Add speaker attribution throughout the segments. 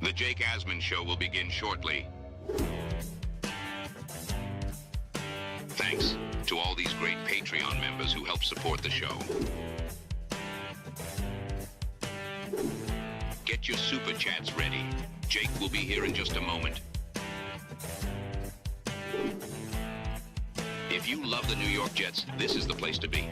Speaker 1: The Jake Asman Show will begin shortly. Thanks to all these great Patreon members who help support the show. Get your super chats ready. Jake will be here in just a moment. If you love the New York Jets, this is the place to be.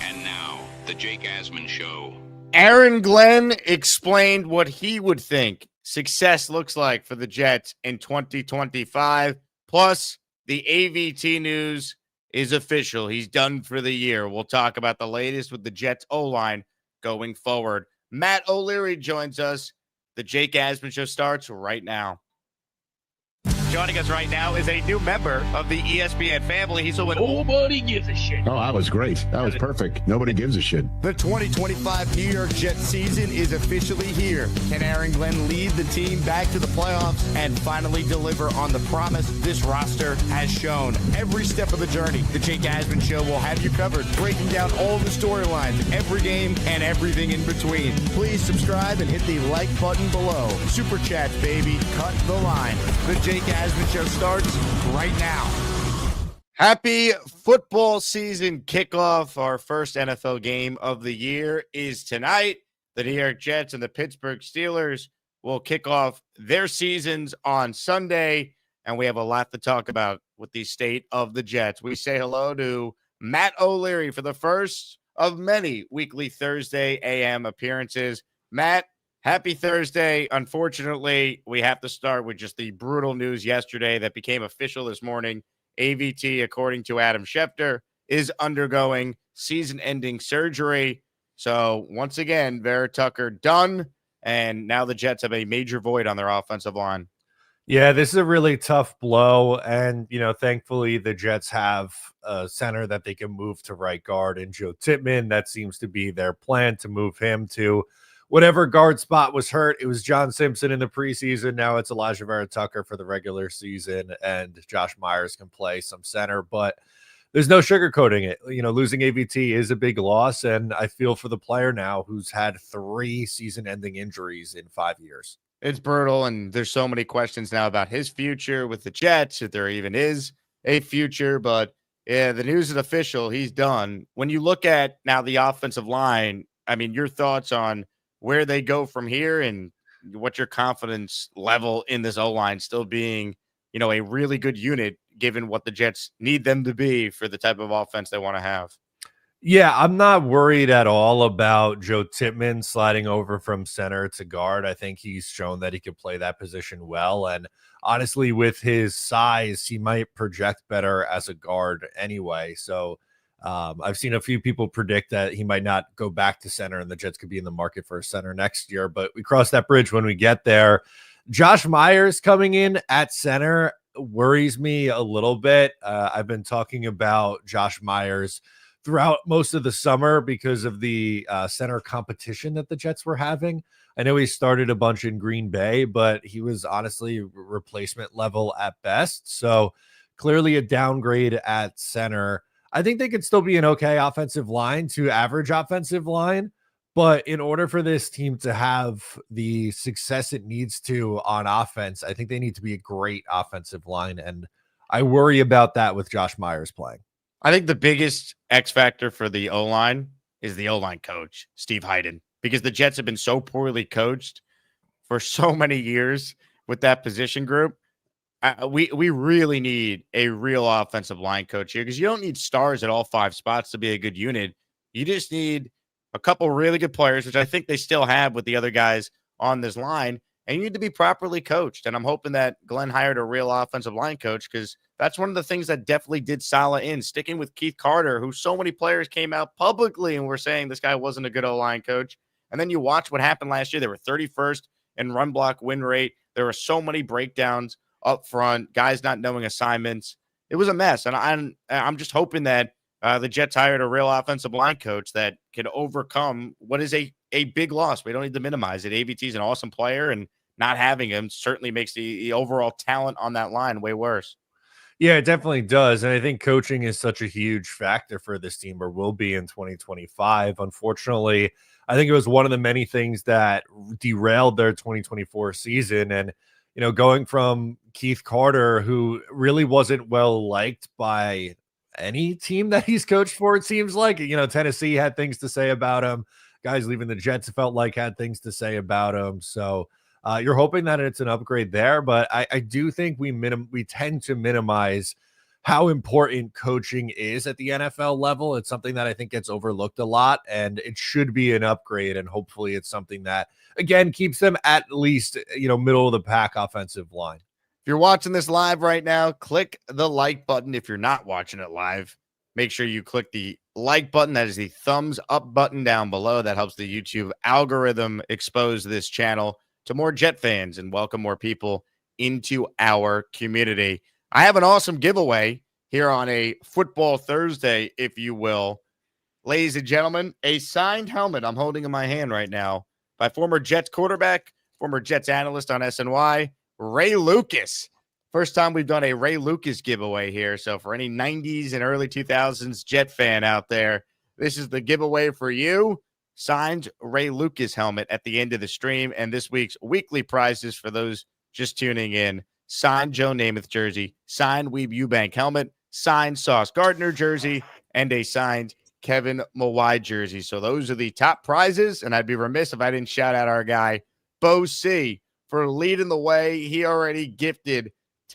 Speaker 1: And now, the Jake Asman Show.
Speaker 2: Aaron Glenn explained what he would think success looks like for the Jets in 2025. Plus, the AVT news is official. He's done for the year. We'll talk about the latest with the Jets O-line going forward. Matt O'Leary joins us. The Jake Asman Show starts right now. Joining us right now is a new member of the ESPN family. He's with
Speaker 3: Nobody gives a shit.
Speaker 4: Oh, that was great. That was perfect. Nobody gives a shit.
Speaker 5: The 2025 New York Jets season is officially here. Can Aaron Glenn lead the team back to the playoffs and finally deliver on the promise this roster has shown? Every step of the journey, the Jake Asman Show will have you covered, breaking down all the storylines, every game, and everything in between. Please subscribe and hit the like button below. Super Chats, baby. Cut the line. The Jake Asman Show starts right now.
Speaker 2: Happy football season kickoff. Our first NFL game of the year is tonight. The New York Jets and the Pittsburgh Steelers will kick off their seasons on Sunday, and we have a lot to talk about with the state of the Jets. We say hello to Matt O'Leary for the first of many weekly Thursday AM appearances. Matt, happy Thursday. Unfortunately, we have to start with just the brutal news yesterday that became official this morning. AVT, according to Adam Schefter, is undergoing season-ending surgery. So, once again, Vera Tucker done, and now the Jets have a major void on their offensive line.
Speaker 6: Yeah, this is a really tough blow, and, thankfully the Jets have a center that they can move to right guard in Joe Tippmann. That seems to be their plan, to move him to whatever guard spot was hurt. It was John Simpson in the preseason. Now it's Elijah Vera Tucker for the regular season, and Josh Myers can play some center, but there's no sugarcoating it. Losing AVT is a big loss, and I feel for the player now who's had 3 season-ending injuries in 5 years.
Speaker 2: It's brutal, and there's so many questions now about his future with the Jets, if there even is a future, but yeah, the news is official. He's done. When you look at now the offensive line, I mean, your thoughts on where they go from here and what's your confidence level in this O-line still being, a really good unit given what the Jets need them to be for the type of offense they want to have?
Speaker 6: Yeah, I'm not worried at all about Joe Tippmann sliding over from center to guard. I think he's shown that he can play that position well. And honestly, with his size, he might project better as a guard anyway. So I've seen a few people predict that he might not go back to center and the Jets could be in the market for a center next year, but we cross that bridge when we get there. Josh Myers coming in at center worries me a little bit. I've been talking about Josh Myers throughout most of the summer because of the center competition that the Jets were having. I know he started a bunch in Green Bay, but he was honestly replacement level at best. So clearly a downgrade at center. I think they could still be an okay offensive line to average offensive line, but in order for this team to have the success it needs to on offense, I think they need to be a great offensive line, and I worry about that with Josh Myers playing.
Speaker 2: I think the biggest X factor for the O-line is the O-line coach, Steve Hyden, because the Jets have been so poorly coached for so many years with that position group. We really need a real offensive line coach here, because you don't need stars at all 5 spots to be a good unit. You just need a couple really good players, which I think they still have with the other guys on this line, and you need to be properly coached. And I'm hoping that Glenn hired a real offensive line coach, because that's one of the things that definitely did Saleh in, sticking with Keith Carter, who so many players came out publicly and were saying this guy wasn't a good O-line coach. And then you watch what happened last year. They were 31st in run block win rate. There were so many breakdowns up front, guys not knowing assignments. It was a mess. And I'm just hoping that the Jets hired a real offensive line coach that can overcome what is a big loss. We don't need to minimize it. AVT is an awesome player, and not having him certainly makes the overall talent on that line way worse.
Speaker 6: Yeah, it definitely does. And I think coaching is such a huge factor for this team, or will be in 2025. Unfortunately, I think it was one of the many things that derailed their 2024 season. And, going from Keith Carter, who really wasn't well liked by any team that he's coached for, it seems like, Tennessee had things to say about him. Guys leaving the Jets felt like had things to say about him. So, you're hoping that it's an upgrade there, but I do think we tend to minimize how important coaching is at the NFL level. It's something that I think gets overlooked a lot, and it should be an upgrade. And hopefully, it's something that again keeps them at least middle of the pack offensive line.
Speaker 2: If you're watching this live right now, click the like button. If you're not watching it live, make sure you click the like button. That is the thumbs up button down below. That helps the YouTube algorithm expose this channel to more Jet fans and welcome more people into our community. I have an awesome giveaway here on a Football Thursday, if you will. Ladies and gentlemen, a signed helmet I'm holding in my hand right now by former Jets quarterback, former Jets analyst on SNY, Ray Lucas. First time we've done a Ray Lucas giveaway here. So for any 90s and early 2000s Jet fan out there, this is the giveaway for you. Signed Ray Lucas helmet at the end of the stream, and this week's weekly prizes for those just tuning in: signed Joe Namath jersey, signed Weeb Eubank helmet, signed Sauce Gardner jersey, and a signed Kevin Mawai jersey. So those are the top prizes, and I'd be remiss if I didn't shout out our guy Bo C for leading the way. He already gifted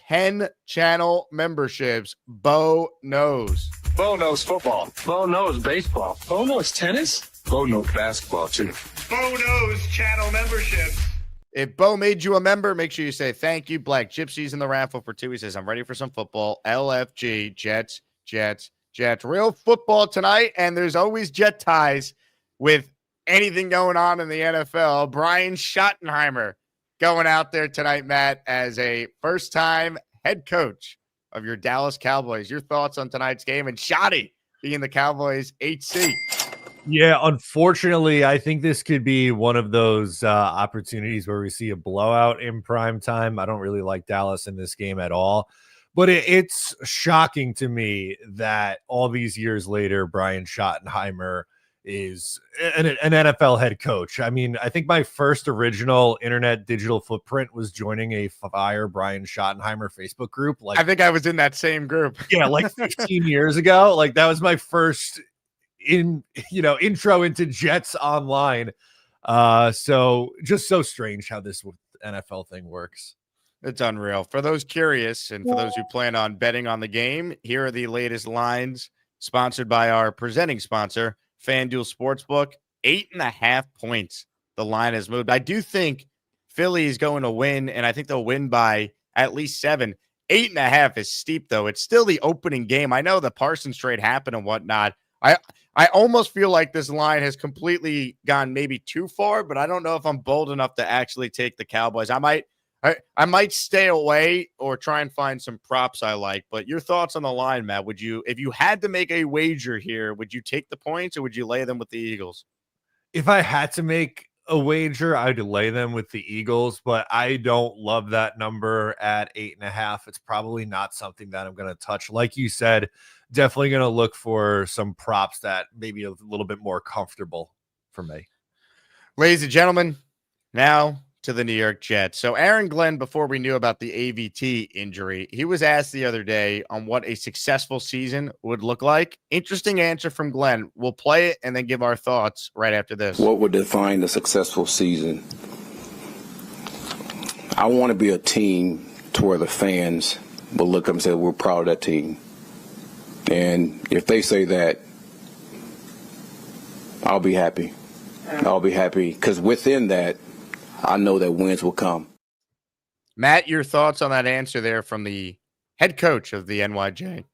Speaker 2: 10 channel memberships. Bo knows.
Speaker 3: Bo knows football. Bo knows baseball. Bo knows tennis. Bo knows basketball, too.
Speaker 2: Bo knows channel memberships. If Bo made you a member, make sure you say thank you. Black Gypsy's in the raffle for 2. He says, I'm ready for some football. LFG, Jets, Jets, Jets. Real football tonight, and there's always Jet ties with anything going on in the NFL. Brian Schottenheimer going out there tonight, Matt, as a first-time head coach of your Dallas Cowboys. Your thoughts on tonight's game and Shotty being the Cowboys' HC?
Speaker 6: Yeah, unfortunately, I think this could be one of those opportunities where we see a blowout in prime time. I don't really like Dallas in this game at all, but it's shocking to me that all these years later, Brian Schottenheimer is an NFL head coach. I mean, I think my first original internet digital footprint was joining a Fire Brian Schottenheimer Facebook group. Like,
Speaker 2: I think I was in that same group.
Speaker 6: Yeah, like 15 years ago. Like, that was my first intro into Jets online. So just so strange how this NFL thing works.
Speaker 2: It's unreal. For those curious and for those who plan on betting on the game, here are the latest lines sponsored by our presenting sponsor, FanDuel Sportsbook. 8.5 points. The line has moved. I do think Philly is going to win, and I think they'll win by at least 7. 8.5 is steep, though. It's still the opening game. I know the Parsons trade happened and whatnot. I almost feel like this line has completely gone maybe too far, but I don't know if I'm bold enough to actually take the Cowboys. I might stay away or try and find some props I like. But your thoughts on the line, Matt? Would you, if you had to make a wager here, would you take the points or would you lay them with the Eagles?
Speaker 6: If I had to make a wager, I'd lay them with the Eagles, but I don't love that number at 8.5. It's probably not something that I'm going to touch. Like you said, definitely going to look for some props that maybe a little bit more comfortable for me.
Speaker 2: Ladies and gentlemen, now to the New York Jets. So Aaron Glenn, before we knew about the AVT injury, he was asked the other day on what a successful season would look like. Interesting answer from Glenn. We'll play it and then give our thoughts right after this.
Speaker 7: What would define a successful season? I want to be a team to where the fans will look up and say, we're proud of that team. And if they say that, I'll be happy. I'll be happy because within that, I know that wins will come.
Speaker 2: Matt, your thoughts on that answer there from the head coach of the NYJ?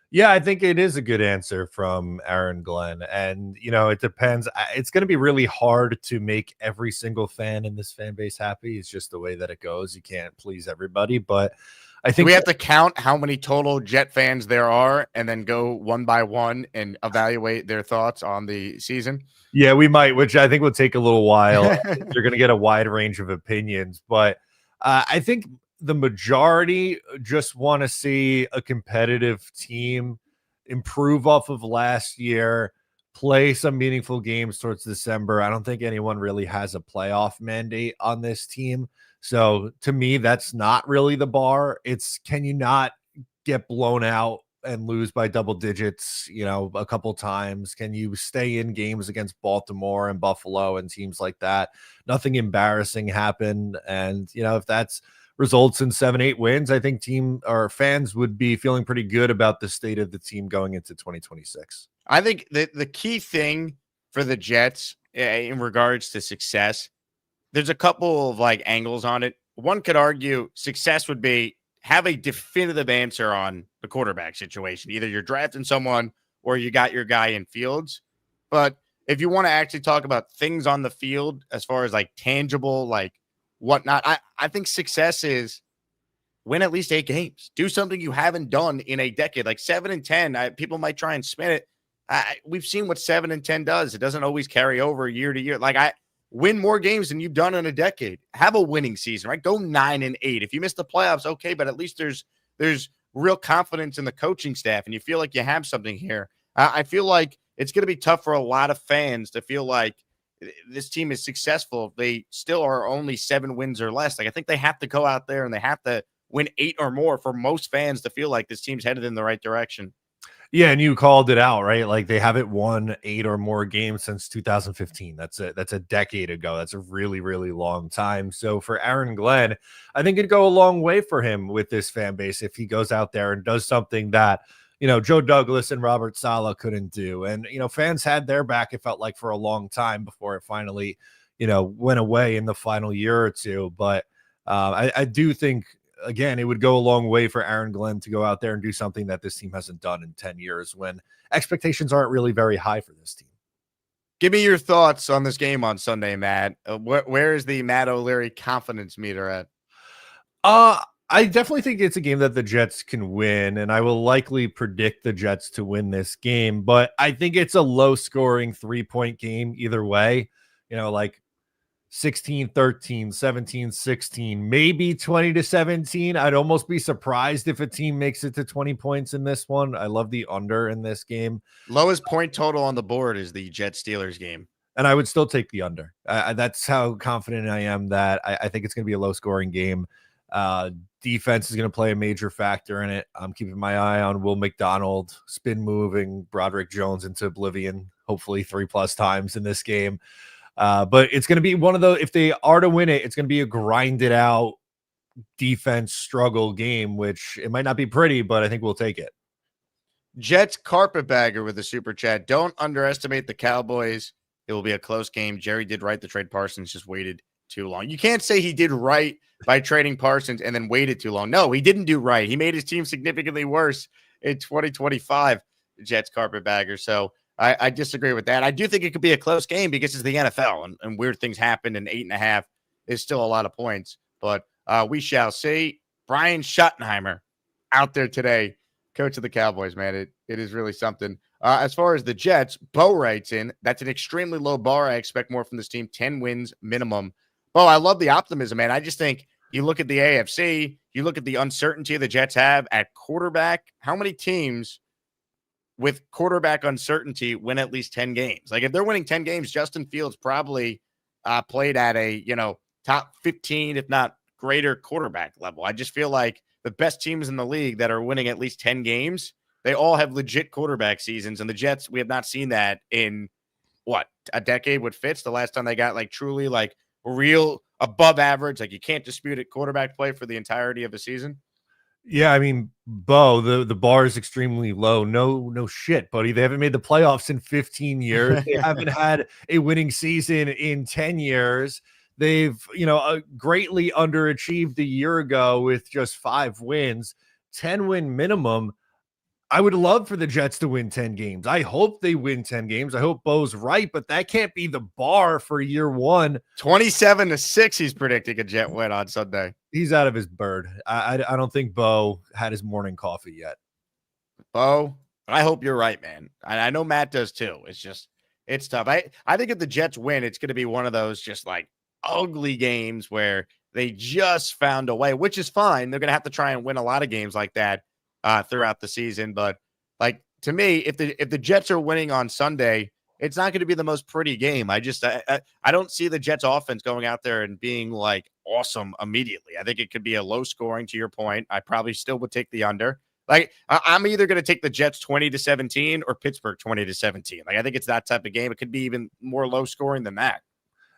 Speaker 6: Yeah, I think it is a good answer from Aaron Glenn. And, it depends. It's going to be really hard to make every single fan in this fan base happy. It's just the way that it goes. You can't please everybody. But I think
Speaker 2: we have to count how many total Jet fans there are and then go one by one and evaluate their thoughts on the season.
Speaker 6: Yeah, we might, which I think will take a little while. You're going to get a wide range of opinions. But I think the majority just want to see a competitive team improve off of last year, play some meaningful games towards December. I don't think anyone really has a playoff mandate on this team. So to me, that's not really the bar. It's, can you not get blown out and lose by double digits, a couple times? Can you stay in games against Baltimore and Buffalo and teams like that? Nothing embarrassing happened. And, if that's results in 7-8 wins, I think team or fans would be feeling pretty good about the state of the team going into 2026.
Speaker 2: I think the key thing for the Jets in regards to success, there's a couple of angles on it. One could argue success would be have a definitive answer on the quarterback situation. Either you're drafting someone or you got your guy in Fields. But if you want to actually talk about things on the field as far as tangible, whatnot, I think success is win at least 8 games. Do something you haven't done in a decade. 7-10, people might try and spin it. We've seen what 7-10 does. It doesn't always carry over year to year. Win more games than you've done in a decade. Have a winning season, right? Go 9-8. If you miss the playoffs, okay, but at least there's real confidence in the coaching staff, and you feel like you have something here. I feel like it's going to be tough for a lot of fans to feel like this team is successful if they still are only 7 wins or less. I think they have to go out there and they have to win 8 or more for most fans to feel like this team's headed in the right direction.
Speaker 6: Yeah, and you called it out, right? They haven't won 8 or more games since 2015. That's a decade ago. That's a really, really long time. So for Aaron Glenn, I think it'd go a long way for him with this fan base if he goes out there and does something that, Joe Douglas and Robert Saleh couldn't do. And, fans had their back, it felt like, for a long time before it finally, went away in the final year or two. But I do think, again, it would go a long way for Aaron Glenn to go out there and do something that this team hasn't done in 10 years when expectations aren't really very high for this team.
Speaker 2: Give me your thoughts on this game on Sunday, Matt. Where is the Matt O'Leary confidence meter at?
Speaker 6: I definitely think it's a game that the Jets can win, and I will likely predict the Jets to win this game, but I think it's a low-scoring 3-point game either way, 16-13, 17-16, maybe 20-17. I'd almost be surprised if a team makes it to 20 points in this one. I love the under in this game.
Speaker 2: Lowest point total on the board is the Jets-Steelers game.
Speaker 6: And I would still take the under. That's how confident I am that I think it's going to be a low-scoring game. Defense is going to play a major factor in it. I'm keeping my eye on Will McDonald spin moving Broderick Jones into oblivion, hopefully 3+ times in this game. But it's going to be one of those, if they are to win it, it's going to be a grinded out defense struggle game, which it might not be pretty, but I think we'll take it.
Speaker 2: Jets carpetbagger with the super chat. Don't underestimate the Cowboys. It will be a close game. Jerry did right to trade Parsons, just waited too long. You can't say he did right by trading Parsons and then waited too long. No, he didn't do right. He made his team significantly worse in 2025, the Jets carpetbagger. So I disagree with that. I do think it could be a close game because it's the NFL and weird things happen, and 8.5 is still a lot of points. But we shall see. Brian Schottenheimer out there today, coach of the Cowboys, man. It is really something. As far as the Jets, Bo writes in, that's an extremely low bar. I expect more from this team, 10 wins minimum. Bo, I love the optimism, man. I just think you look at the AFC, you look at the uncertainty the Jets have at quarterback. How many teams with quarterback uncertainty win at least 10 games? If they're winning 10 games, Justin Fields probably played at a, top 15, if not greater quarterback level. I just feel like the best teams in the league that are winning at least 10 games, they all have legit quarterback seasons. And the Jets, we have not seen that in a decade with Fitz. The last time they got truly real above average, you can't dispute it, quarterback play for the entirety of a season.
Speaker 6: Yeah, I mean, Bo, the bar is extremely low. No shit, buddy. They haven't made the playoffs in 15 years. They haven't had a winning season in 10 years. They've, greatly underachieved a year ago with just 5 wins, 10-win minimum. I would love for the Jets to win 10 games. I hope they win 10 games. I hope Bo's right, but that can't be the bar for year one.
Speaker 2: 27-6, he's predicting a Jet win on Sunday.
Speaker 6: He's out of his bird. I don't think Bo had his morning coffee yet.
Speaker 2: Bo, I hope you're right, man. I know Matt does too. It's tough. I think if the Jets win, it's going to be one of those just ugly games where they just found a way, which is fine. They're going to have to try and win a lot of games like that throughout the season. But like, to me, if the Jets are winning on Sunday, it's not going to be the most pretty game. I don't see the Jets offense going out there and being like awesome immediately. I think it could be a low scoring, to your point. I probably still would take the under. Like, I'm either going to take the Jets 20-17 or Pittsburgh 20-17. Like, I think it's that type of game. It could be even more low scoring than that.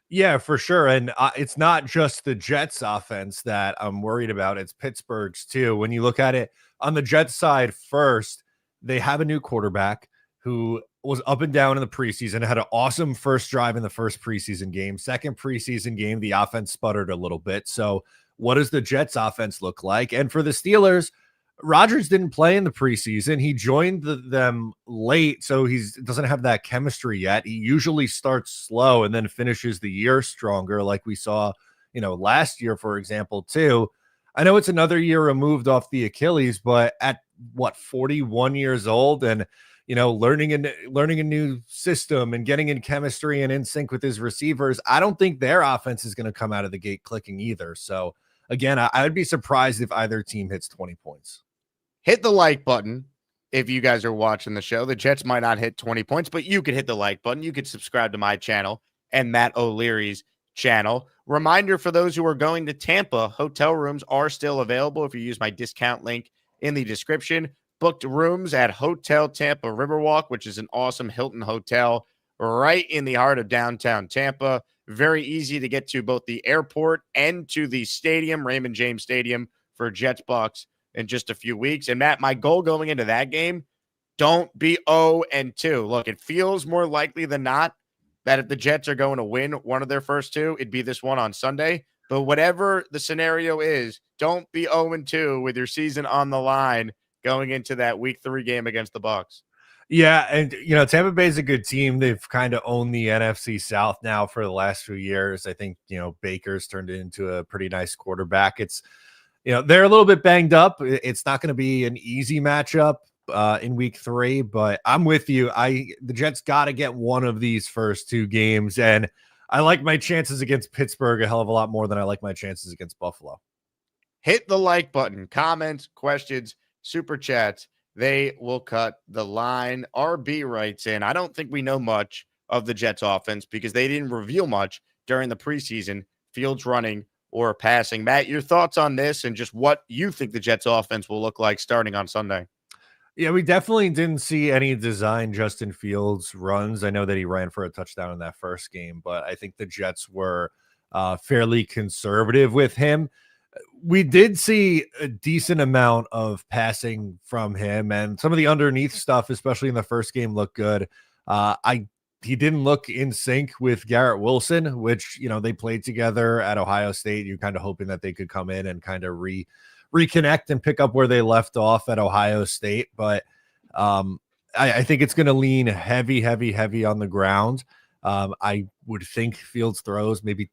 Speaker 6: Yeah, for sure. And it's not just the Jets offense that I'm worried about. It's Pittsburgh's too. When you look at it on the Jets side first, they have a new quarterback who was up and down in the preseason, had an awesome first drive in the first preseason game. Second preseason game, the offense sputtered a little bit. So what does the Jets offense look like? And for the Steelers, Rodgers didn't play in the preseason. He joined them late, so he doesn't have that chemistry yet. He usually starts slow and then finishes the year stronger, like we saw, last year, for example, too. I know it's another year removed off the Achilles, but at 41 years old, and learning a new system and getting in chemistry and in sync with his receivers, I don't think their offense is going to come out of the gate clicking either. So again, I would be surprised if either team hits 20 points.
Speaker 2: Hit the like button if you guys are watching the show. The Jets might not hit 20 points, but you could hit the like button. You could subscribe to my channel and Matt O'Leary's channel. Reminder for those who are going to Tampa, hotel rooms are still available if you use my discount link in the description. Booked rooms at Hotel Tampa Riverwalk, which is an awesome Hilton hotel right in the heart of downtown Tampa. Very easy to get to both the airport and to the stadium, Raymond James Stadium, for Jets Bucks in just a few weeks. And Matt, my goal going into that game, don't be 0-2. Look, it feels more likely than not that if the Jets are going to win one of their first two, it'd be this one on Sunday. But whatever the scenario is, don't be 0-2 with your season on the line going into that week 3 game against the Bucks.
Speaker 6: Yeah, and Tampa Bay is a good team. They've kind of owned the NFC South now for the last few years. I think Baker's turned it into a pretty nice quarterback. It's they're a little bit banged up. It's not going to be an easy matchup in week 3, but I'm with you. The Jets got to get one of these first 2 games, and I like my chances against Pittsburgh a hell of a lot more than I like my chances against Buffalo.
Speaker 2: Hit the like button, comments, questions, super chats. They will cut the line. RB writes in, I don't think we know much of the Jets offense because they didn't reveal much during the preseason, Fields running or passing. Matt, your thoughts on this and just what you think the Jets offense will look like starting on Sunday?
Speaker 6: Yeah, we definitely didn't see any design Justin Fields runs. I know that he ran for a touchdown in that first game, but I think the Jets were fairly conservative with him. We did see a decent amount of passing from him, and some of the underneath stuff, especially in the first game, looked good. He didn't look in sync with Garrett Wilson, which, they played together at Ohio State. You're kind of hoping that they could come in and kind of reconnect and pick up where they left off at Ohio State. But I think it's going to lean heavy on the ground. I would think Fields throws maybe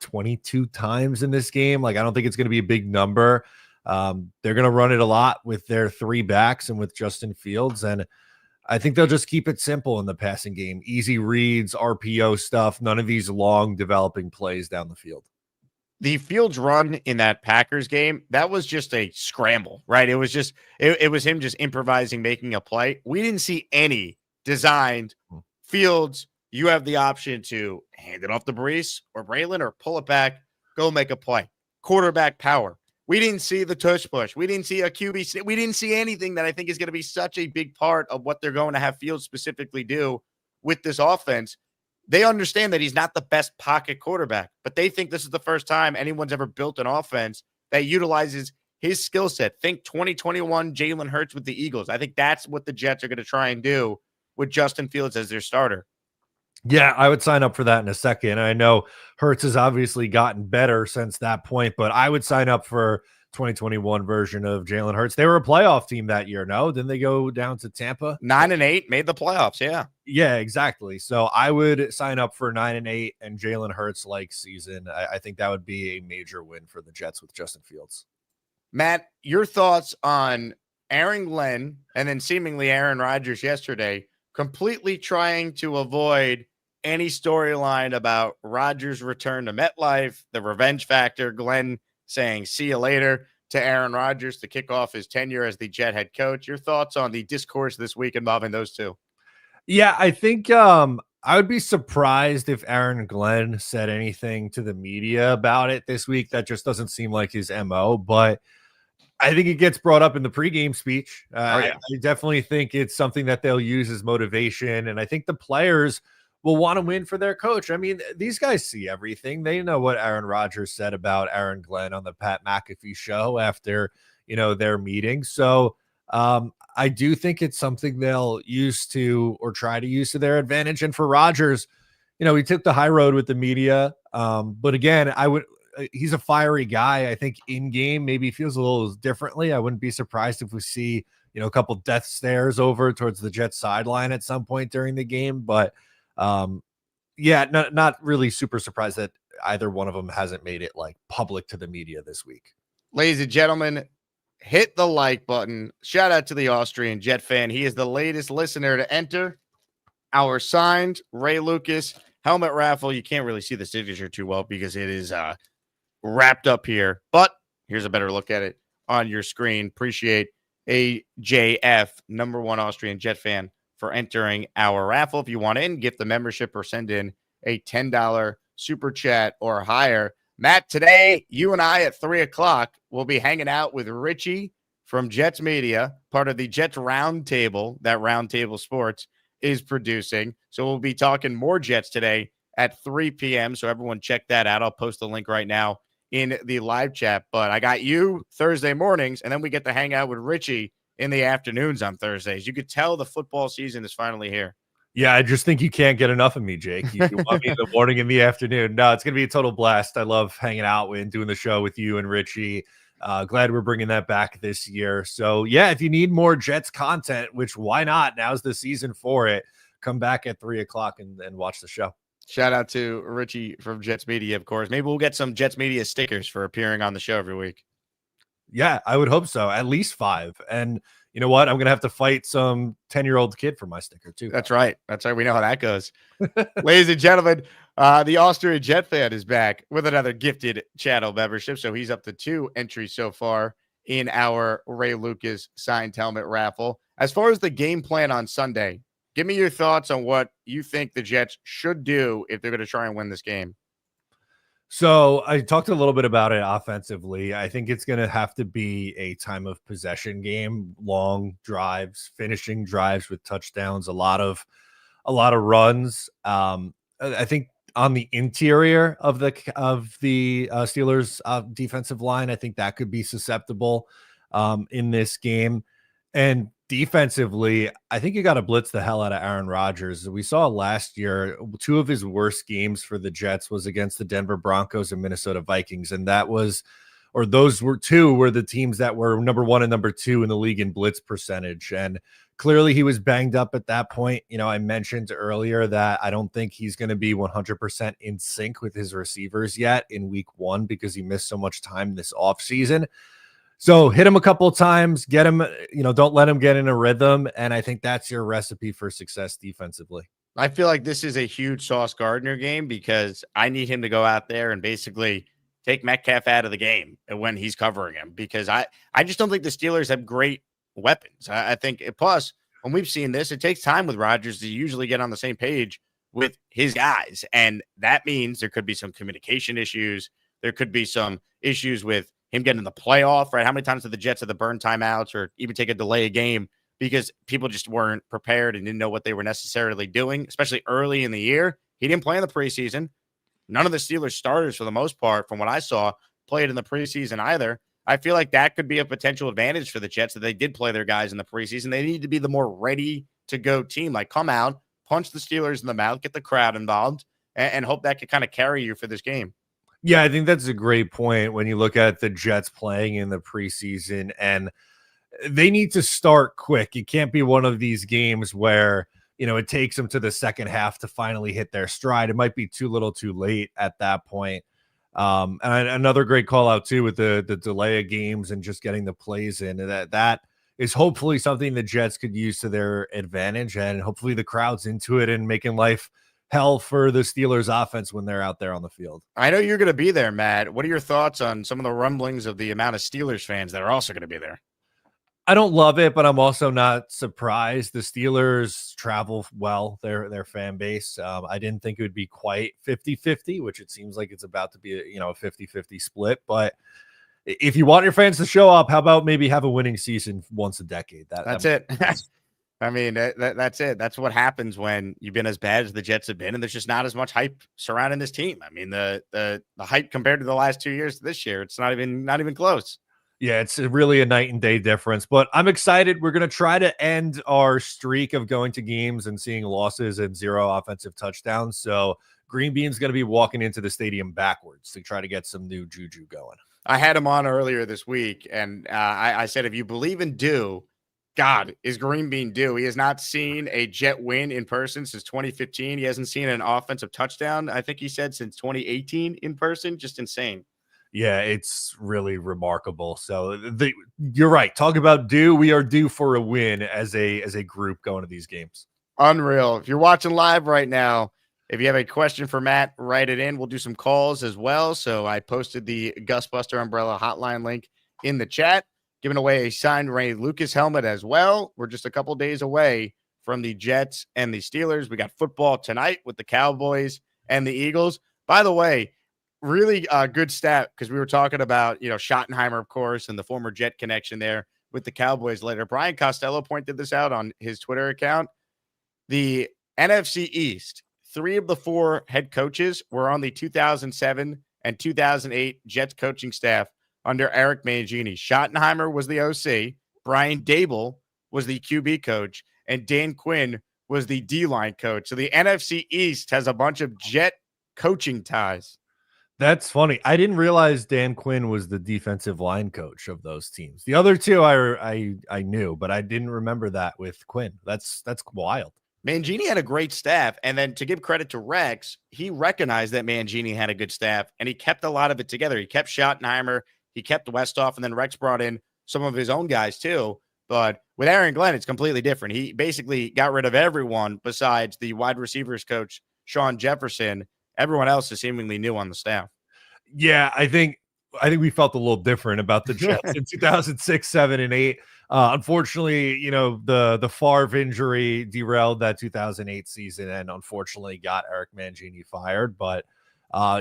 Speaker 6: 22 times in this game. Like, I don't think it's going to be a big number. They're going to run it a lot with their 3 backs and with Justin Fields. And I think they'll just keep it simple in the passing game. Easy reads, RPO stuff, none of these long developing plays down the field.
Speaker 2: The Fields run in that Packers game, that was just a scramble, right? It was just, it was him just improvising, making a play. We didn't see any designed Fields. You have the option to hand it off to Brees or Braylon or pull it back, go make a play. Quarterback power. We didn't see the tush push. We didn't see a QB. We didn't see anything that I think is going to be such a big part of what they're going to have Fields specifically do with this offense. They understand that he's not the best pocket quarterback, but they think this is the first time anyone's ever built an offense that utilizes his skill set. Think 2021 Jalen Hurts with the Eagles. I think that's what the Jets are going to try and do with Justin Fields as their starter.
Speaker 6: Yeah, I would sign up for that in a second. I know Hurts has obviously gotten better since that point, but I would sign up for 2021 version of Jalen Hurts. They were a playoff team that year, no? Didn't they go down to Tampa?
Speaker 2: 9-8, made the playoffs, yeah.
Speaker 6: Yeah, exactly. So I would sign up for 9-8 and Jalen Hurts-like season. I think that would be a major win for the Jets with Justin Fields.
Speaker 2: Matt, your thoughts on Aaron Glenn and then seemingly Aaron Rodgers yesterday completely trying to avoid any storyline about Rodgers' return to MetLife, the revenge factor, Glenn saying "see you later" to Aaron Rodgers to kick off his tenure as the Jet head coach. Your thoughts on the discourse this week involving those two?
Speaker 6: Yeah, I think I would be surprised if Aaron Glenn said anything to the media about it this week. That just doesn't seem like his MO, but I think it gets brought up in the pregame speech. I definitely think it's something that they'll use as motivation, and I think the players will want to win for their coach. I mean, these guys see everything. They know what Aaron Rodgers said about Aaron Glenn on the Pat McAfee show after, their meeting. So I do think it's something they'll use to, or try to use to their advantage. And for Rodgers, he took the high road with the media. But again, he's a fiery guy. I think in game maybe feels a little differently. I wouldn't be surprised if we see, a couple death stares over towards the Jets sideline at some point during the game. But not really super surprised that either one of them hasn't made it like public to the media this week.
Speaker 2: Ladies and gentlemen, hit the like button. Shout out to the Austrian Jet fan. He is the latest listener to enter our signed Ray Lucas helmet raffle. You can't really see the signature too well because it is wrapped up here, but here's a better look at it on your screen. Appreciate AJF, number one Austrian Jet fan, for entering our raffle. If you want in, gift the membership or send in a $10 super chat or higher. Matt, today, you and I at 3 o'clock will be hanging out with Richie from Jets Media, part of the Jets Roundtable that Roundtable Sports is producing. So we'll be talking more Jets today at 3 p.m. So everyone check that out. I'll post the link right now in the live chat. But I got you Thursday mornings, and then we get to hang out with Richie in the afternoons on Thursdays. You could tell the football season is finally here.
Speaker 6: Yeah, I just think you can't get enough of me, Jake. You want me in the morning and the afternoon. No, it's going to be a total blast. I love hanging out and doing the show with you and Richie. Glad we're bringing that back this year. So, yeah, if you need more Jets content, which why not? Now's the season for it. Come back at 3 o'clock and watch the show.
Speaker 2: Shout out to Richie from Jets Media, of course. Maybe we'll get some Jets Media stickers for appearing on the show every week.
Speaker 6: Yeah, I would hope so. At least 5. And you know what? I'm going to have to fight some 10-year-old kid for my sticker, too.
Speaker 2: That's right. That's right. We know how that goes. Ladies and gentlemen, the Austrian Jet fan is back with another gifted channel membership. So he's up to 2 entries so far in our Ray Lucas signed helmet raffle. As far as the game plan on Sunday, give me your thoughts on what you think the Jets should do if they're going to try and win this game.
Speaker 6: So I talked a little bit about it offensively. I think it's going to have to be a time of possession game, long drives, finishing drives with touchdowns, a lot of runs. I think on the interior of the Steelers defensive line, I think that could be susceptible in this game. And defensively, I think you got to blitz the hell out of Aaron Rodgers. We saw last year 2 of his worst games for the Jets was against the Denver Broncos and Minnesota Vikings. And those were 2 were the teams that were number 1 and number 2 in the league in blitz percentage. And clearly he was banged up at that point. I mentioned earlier that I don't think he's going to be 100% in sync with his receivers yet in week 1 because he missed so much time this offseason. So hit him a couple of times, get him, don't let him get in a rhythm. And I think that's your recipe for success defensively.
Speaker 2: I feel like this is a huge Sauce Gardner game because I need him to go out there and basically take Metcalf out of the game when he's covering him, because I just don't think the Steelers have great weapons. I think, plus, when we've seen this, it takes time with Rodgers to usually get on the same page with his guys. And that means there could be some communication issues. There could be some issues with him getting in the playoff, right? How many times did the Jets have to burn timeouts or even take a delay a game because people just weren't prepared and didn't know what they were necessarily doing, especially early in the year? He didn't play in the preseason. None of the Steelers starters, for the most part, from what I saw, played in the preseason either. I feel like that could be a potential advantage for the Jets that they did play their guys in the preseason. They need to be the more ready-to-go team. Like, come out, punch the Steelers in the mouth, get the crowd involved, and hope that could kind of carry you for this game.
Speaker 6: Yeah, I think that's a great point when you look at the Jets playing in the preseason, and they need to start quick. It can't be one of these games where, it takes them to the second half to finally hit their stride. It might be too little too late at that point. And another great call out too with the delay of games and just getting the plays in, and that is hopefully something the Jets could use to their advantage, and hopefully the crowd's into it and making life hell for the Steelers offense when they're out there on the field.
Speaker 2: I know you're going to be there, Matt. What are your thoughts on some of the rumblings of the amount of Steelers fans that are also going to be there?
Speaker 6: I don't love it, but I'm also not surprised. The Steelers travel well, their fan base. I didn't think it would be quite 50-50, which it seems like it's about to be a 50-50 split. But if you want your fans to show up, how about maybe have a winning season once a decade?
Speaker 2: That's it. I mean, that's it. That's what happens when you've been as bad as the Jets have been, and there's just not as much hype surrounding this team. I mean, the hype compared to the last 2 years to this year, it's not even close.
Speaker 6: Yeah, it's really a night and day difference, but I'm excited. We're going to try to end our streak of going to games and seeing losses and 0 offensive touchdowns. So Green Bean's going to be walking into the stadium backwards to try to get some new juju going.
Speaker 2: I had him on earlier this week, and I said, if you believe in do, God, is Green Bean due? He has not seen a Jet win in person since 2015. He hasn't seen an offensive touchdown, I think he said, since 2018 in person. Just insane.
Speaker 6: Yeah, it's really remarkable. So you're right. Talk about due. We are due for a win as a group going to these games.
Speaker 2: Unreal. If you're watching live right now, if you have a question for Matt, write it in. We'll do some calls as well. So I posted the Gusbuster Umbrella hotline link in the chat, giving away a signed Ray Lucas helmet as well. We're just a couple days away from the Jets and the Steelers. We got football tonight with the Cowboys and the Eagles. By the way, really good stat, because we were talking about, Schottenheimer, of course, and the former Jet connection there with the Cowboys later. Brian Costello pointed this out on his Twitter account. The NFC East, 3 of the 4 head coaches were on the 2007 and 2008 Jets coaching staff under Eric Mangini. Schottenheimer was the OC, Brian Dable was the QB coach, and Dan Quinn was the D-line coach. So the NFC East has a bunch of Jet coaching ties.
Speaker 6: That's funny. I didn't realize Dan Quinn was the defensive line coach of those teams. The other 2 I knew, but I didn't remember that with Quinn. That's wild.
Speaker 2: Mangini had a great staff, and then to give credit to Rex, he recognized that Mangini had a good staff, and he kept a lot of it together. He kept Schottenheimer, he kept Westhoff, and then Rex brought in some of his own guys too. But with Aaron Glenn, it's completely different. He basically got rid of everyone besides the wide receivers coach, Sean Jefferson. Everyone else is seemingly new on the staff.
Speaker 6: Yeah, I think we felt a little different about the Jets in 2006, 7, and 8. Unfortunately, the Favre injury derailed that 2008 season and unfortunately got Eric Mangini fired. But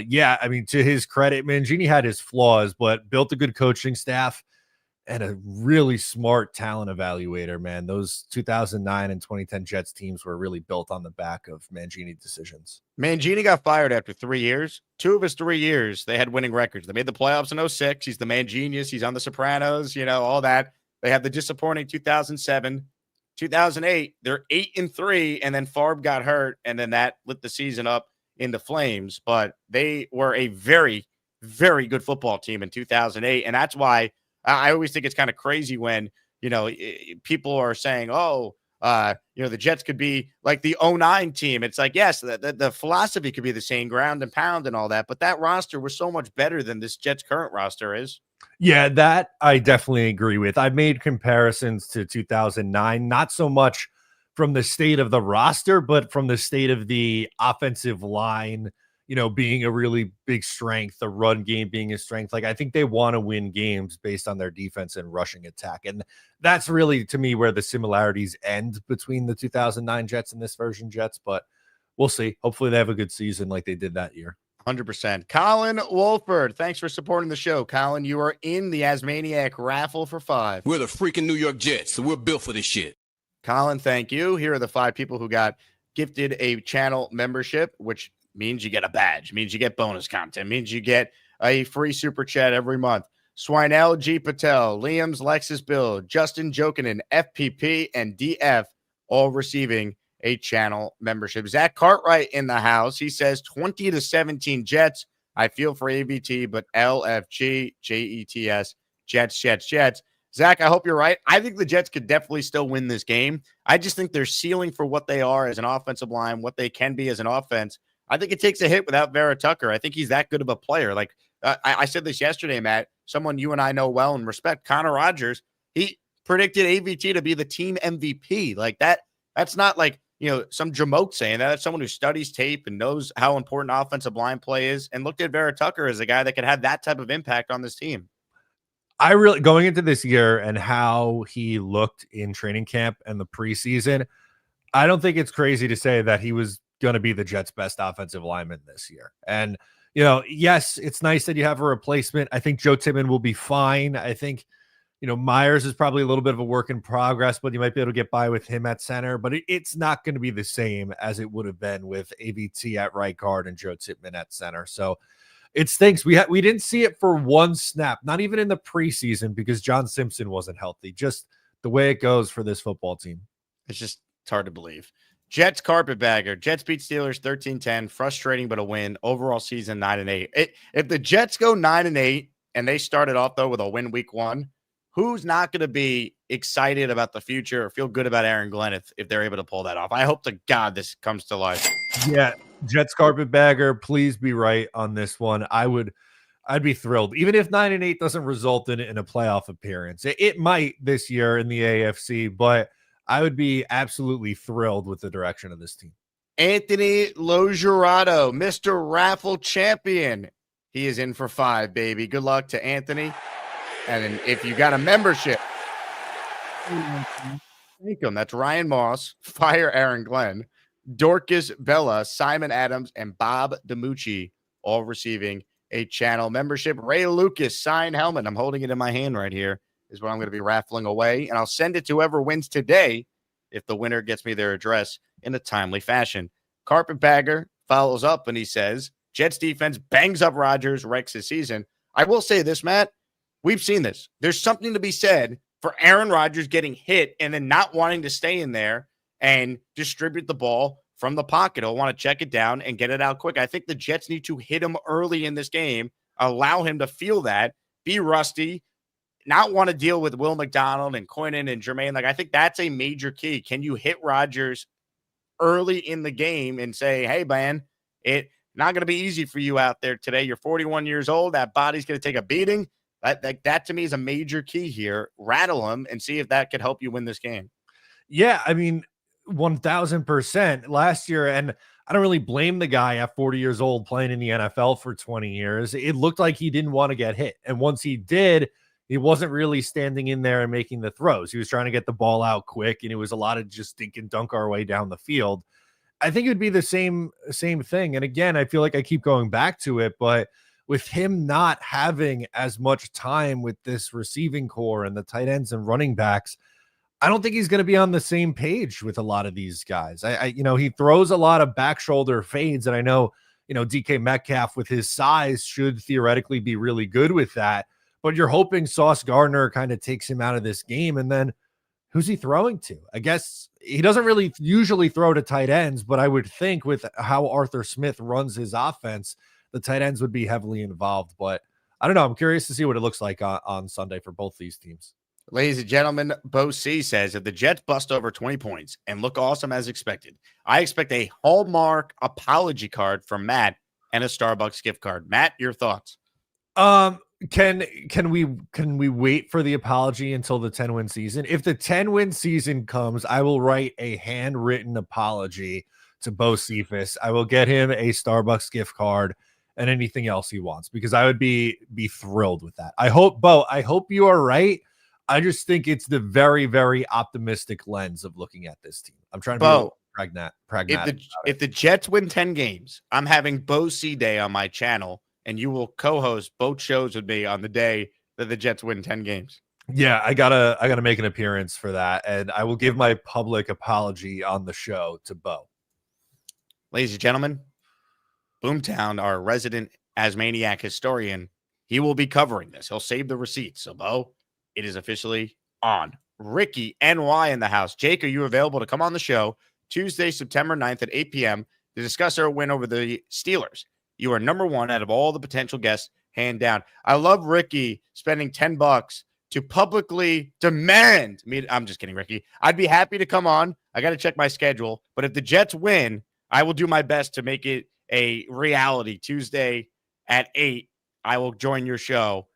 Speaker 6: yeah, I mean, to his credit, Mangini had his flaws, but built a good coaching staff and a really smart talent evaluator, man. Those 2009 and 2010 Jets teams were really built on the back of Mangini decisions.
Speaker 2: Mangini got fired after 3 years. 2 of his 3 years, they had winning records. They made the playoffs in 06. He's the man genius. He's on The Sopranos, all that. They had the disappointing 2007. 2008, they're 8-3, and then Favre got hurt, and then that lit the season up in the flames. But they were a very, very good football team in 2008, and that's why I always think it's kind of crazy when, people are saying, the Jets could be like the 09 team. It's like, yes, the philosophy could be the same, ground and pound and all that, but that roster was so much better than this Jets current roster is.
Speaker 6: Yeah, that I definitely agree with. I've made comparisons to 2009, not so much from the state of the roster, but from the state of the offensive line, being a really big strength, the run game being a strength. Like, I think they want to win games based on their defense and rushing attack. And that's really, to me, where the similarities end between the 2009 Jets and this version Jets. But we'll see. Hopefully they have a good season like they did that year.
Speaker 2: 100%. Colin Wolford, thanks for supporting the show. Colin, you are in the Asmaniac raffle for 5.
Speaker 1: We're the freaking New York Jets, so we're built for this shit.
Speaker 2: Colin, thank you. Here are the 5 people who got gifted a channel membership, which means you get a badge, means you get bonus content, means you get a free super chat every month. Swinell G. Patel, Liam's Lexus Bill, Justin Jokinen, FPP, and DF all receiving a channel membership. Zach Cartwright in the house. He says 20-17 Jets. I feel for AVT, but LFG, JETS, Jets. Zach, I hope you're right. I think the Jets could definitely still win this game. I just think their ceiling for what they are as an offensive line, what they can be as an offense, I think it takes a hit without Vera Tucker. I think he's that good of a player. Like I said this yesterday, Matt, someone you and I know well and respect, Connor Rogers, he predicted AVT to be the team MVP. Like that's not like some jamoke saying that. That's someone who studies tape and knows how important offensive line play is and looked at Vera Tucker as a guy that could have that type of impact on this team.
Speaker 6: I really, going into this year and how he looked in training camp and the preseason, I don't think it's crazy to say that he was going to be the Jets' best offensive lineman this year. And, yes, it's nice that you have a replacement. I think Joe Tippmann will be fine. I think, Myers is probably a little bit of a work in progress, but you might be able to get by with him at center. But it's not going to be the same as it would have been with AVT at right guard and Joe Tippmann at center. So it stinks. We didn't see it for one snap, not even in the preseason, because John Simpson wasn't healthy. Just the way it goes for this football team.
Speaker 2: It's hard to believe. Jets carpetbagger. Jets beat Steelers 13-10. Frustrating, but a win. Overall season 9-8. If the Jets go 9-8 and they started off though with a win week 1, who's not going to be excited about the future or feel good about Aaron Glenn if they're able to pull that off? I hope to God this comes to life.
Speaker 6: Yeah, Jets carpetbagger, please be right on this one. I'd be thrilled, even if 9-8 doesn't result in a playoff appearance. It might this year in the AFC, but I would be absolutely thrilled with the direction of this team.
Speaker 2: Anthony Logerato, Mr. Raffle Champion. He is in for 5, baby. Good luck to Anthony. And if you got a membership, thank him. That's Ryan Moss, Fire Aaron Glenn, Dorcas Bella, Simon Adams, and Bob DiMucci, all receiving a channel membership. Ray Lucas, signed helmet. I'm holding it in my hand right here, is what I'm going to be raffling away. And I'll send it to whoever wins today if the winner gets me their address in a timely fashion. Carpetbagger follows up and he says, Jets defense bangs up Rodgers, wrecks his season. I will say this, Matt. We've seen this. There's something to be said for Aaron Rodgers getting hit and then not wanting to stay in there and distribute the ball from the pocket. He'll want to check it down and get it out quick. I think the Jets need to hit him early in this game, allow him to feel that, be rusty, not want to deal with Will McDonald and Quinnen and Jermaine. I think that's a major key. Can you hit Rodgers early in the game and say, hey, man, it's not going to be easy for you out there today. You're 41 years old. That body's going to take a beating. That to me is a major key here. Rattle him and see if that could help you win this game.
Speaker 6: Yeah, I mean, 1,000% last year. And I don't really blame the guy at 40 years old playing in the NFL for 20 years. It looked like he didn't want to get hit. And once he did, he wasn't really standing in there and making the throws. He was trying to get the ball out quick, and it was a lot of just dink and dunk our way down the field. I think it would be the same thing. And again, I feel like I keep going back to it, but with him not having as much time with this receiving core and the tight ends and running backs, I don't think he's going to be on the same page with a lot of these guys. He throws a lot of back shoulder fades, and I know, DK Metcalf with his size should theoretically be really good with that, but you're hoping Sauce Gardner kind of takes him out of this game. And then who's he throwing to? I guess he doesn't really usually throw to tight ends, but I would think with how Arthur Smith runs his offense, the tight ends would be heavily involved. But I don't know. I'm curious to see what it looks like on Sunday for both these teams.
Speaker 2: Ladies and gentlemen, Bo C says, if the Jets bust over 20 points and look awesome as expected, I expect a Hallmark apology card from Matt and a Starbucks gift card. Matt, your thoughts?
Speaker 6: Can we wait for the apology until the 10-win season? If the 10-win season comes, I will write a handwritten apology to Bo Cephas. I will get him a Starbucks gift card and anything else he wants, because I would be thrilled with that. I hope you are right. I just think it's the very, very optimistic lens of looking at this team. I'm trying to be pragmatic.
Speaker 2: If the Jets win 10 games, I'm having Bo C Day on my channel, and you will co-host both shows with me on the day that the Jets win 10 games.
Speaker 6: Yeah, I gotta make an appearance for that, and I will give my public apology on the show to Bo.
Speaker 2: Ladies and gentlemen, Boomtown, our resident Asmaniac historian, he will be covering this. He'll save the receipts. So, Bo, it is officially on. Ricky NY in the house. Jake, are you available to come on the show Tuesday, September 9th at 8 p.m. to discuss our win over the Steelers? You are number one out of all the potential guests, hand down. I love Ricky spending $10 to publicly demand me. I'm just kidding, Ricky. I'd be happy to come on. I got to check my schedule. But if the Jets win, I will do my best to make it a reality. Tuesday at 8, I will join your show.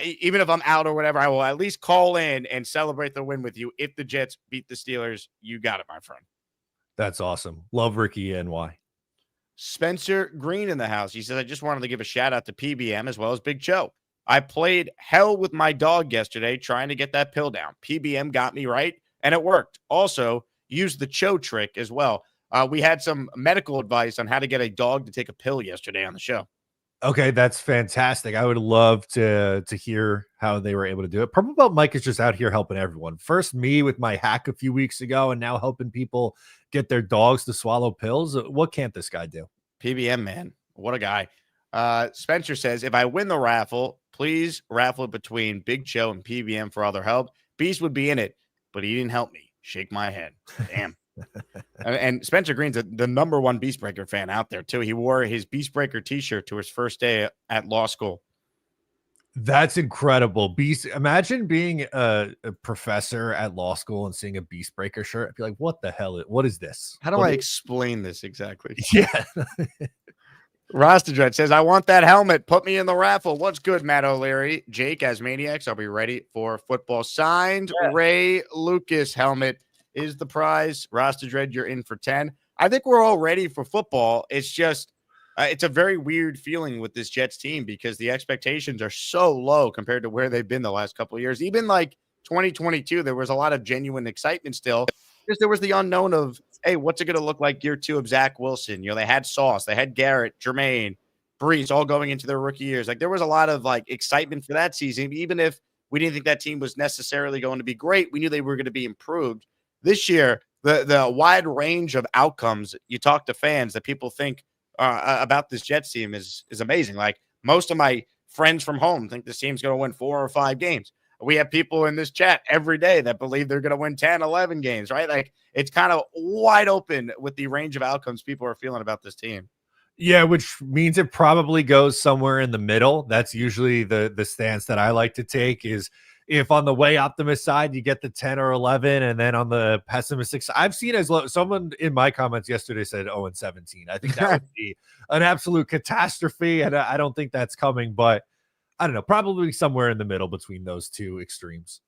Speaker 2: Even if I'm out or whatever, I will at least call in and celebrate the win with you. If the Jets beat the Steelers, you got it, my friend.
Speaker 6: That's awesome. Love Ricky NY.
Speaker 2: Spencer Green in the house. He says, I just wanted to give a shout out to PBM as well as Big Joe. I played hell with my dog yesterday trying to get that pill down. PBM got me right, and it worked. Also, used the Cho trick as well. We had some medical advice on how to get a dog to take a pill yesterday on the show.
Speaker 6: Okay, that's fantastic. I would love to hear how they were able to do it. Purple Belt Mike is just out here helping everyone. First me with my hack a few weeks ago, and now helping people get their dogs to swallow pills. What can't this guy do?
Speaker 2: PBM, man. What a guy. Spencer says, if I win the raffle, please raffle it between Big Joe and PBM for all their help. Beast would be in it, but he didn't help me. Shake my head. Damn. And Spencer Green's the number one Beastbreaker fan out there, too. He wore his Beastbreaker t-shirt to his first day at law school.
Speaker 6: That's incredible. Beast. Imagine being a professor at law school and seeing a Beastbreaker shirt. I'd be like, what the hell? What is this?
Speaker 2: How do I explain this exactly?
Speaker 6: Yeah.
Speaker 2: Rostadred says, I want that helmet. Put me in the raffle. What's good, Matt O'Leary? Jake, as Maniacs, I'll be ready for football. Signed Ray Lucas helmet is the prize. Rostadred, you're in for 10. I think we're all ready for football. It's just, it's a very weird feeling with this Jets team because the expectations are so low compared to where they've been the last couple of years. Even like 2022, there was a lot of genuine excitement still because there was the unknown of, hey, what's it going to look like year 2 of Zach Wilson? You know, they had Sauce, they had Garrett, Jermaine, Brees, all going into their rookie years. Like there was a lot of like excitement for that season, even if we didn't think that team was necessarily going to be great. We knew they were going to be improved. This year, the wide range of outcomes you talk to fans that people think about this Jets team is amazing. Like most of my friends from home think this team's going to win 4 or 5 games. We have people in this chat every day that believe they're going to win 10, 11 games, right? Like it's kind of wide open with the range of outcomes people are feeling about this team.
Speaker 6: Yeah, which means it probably goes somewhere in the middle. That's usually the stance that I like to take is if on the way optimist side, you get the 10 or 11, and then on the pessimistic side, I've seen as low. Someone in my comments yesterday said 0-17. I think that would be an absolute catastrophe, and I don't think that's coming, but I don't know, probably somewhere in the middle between those two extremes.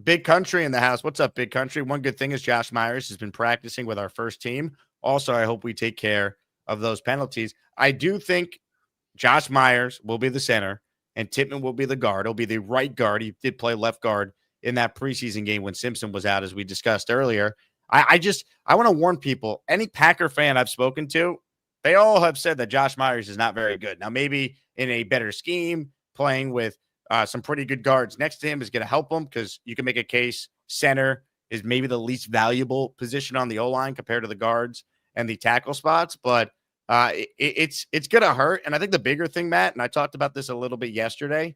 Speaker 2: Big Country in the house. What's up, Big Country? One good thing is Josh Myers has been practicing with our first team. Also, I hope we take care of those penalties. I do think Josh Myers will be the center and Tippmann will be the guard. He'll be the right guard. He did play left guard in that preseason game when Simpson was out, as we discussed earlier. I want to warn people, any Packer fan I've spoken to, they all have said that Josh Myers is not very good. Now, maybe in a better scheme, playing with some pretty good guards next to him is going to help him because you can make a case center is maybe the least valuable position on the O-line compared to the guards and the tackle spots. But it's going to hurt. And I think the bigger thing, Matt, and I talked about this a little bit yesterday,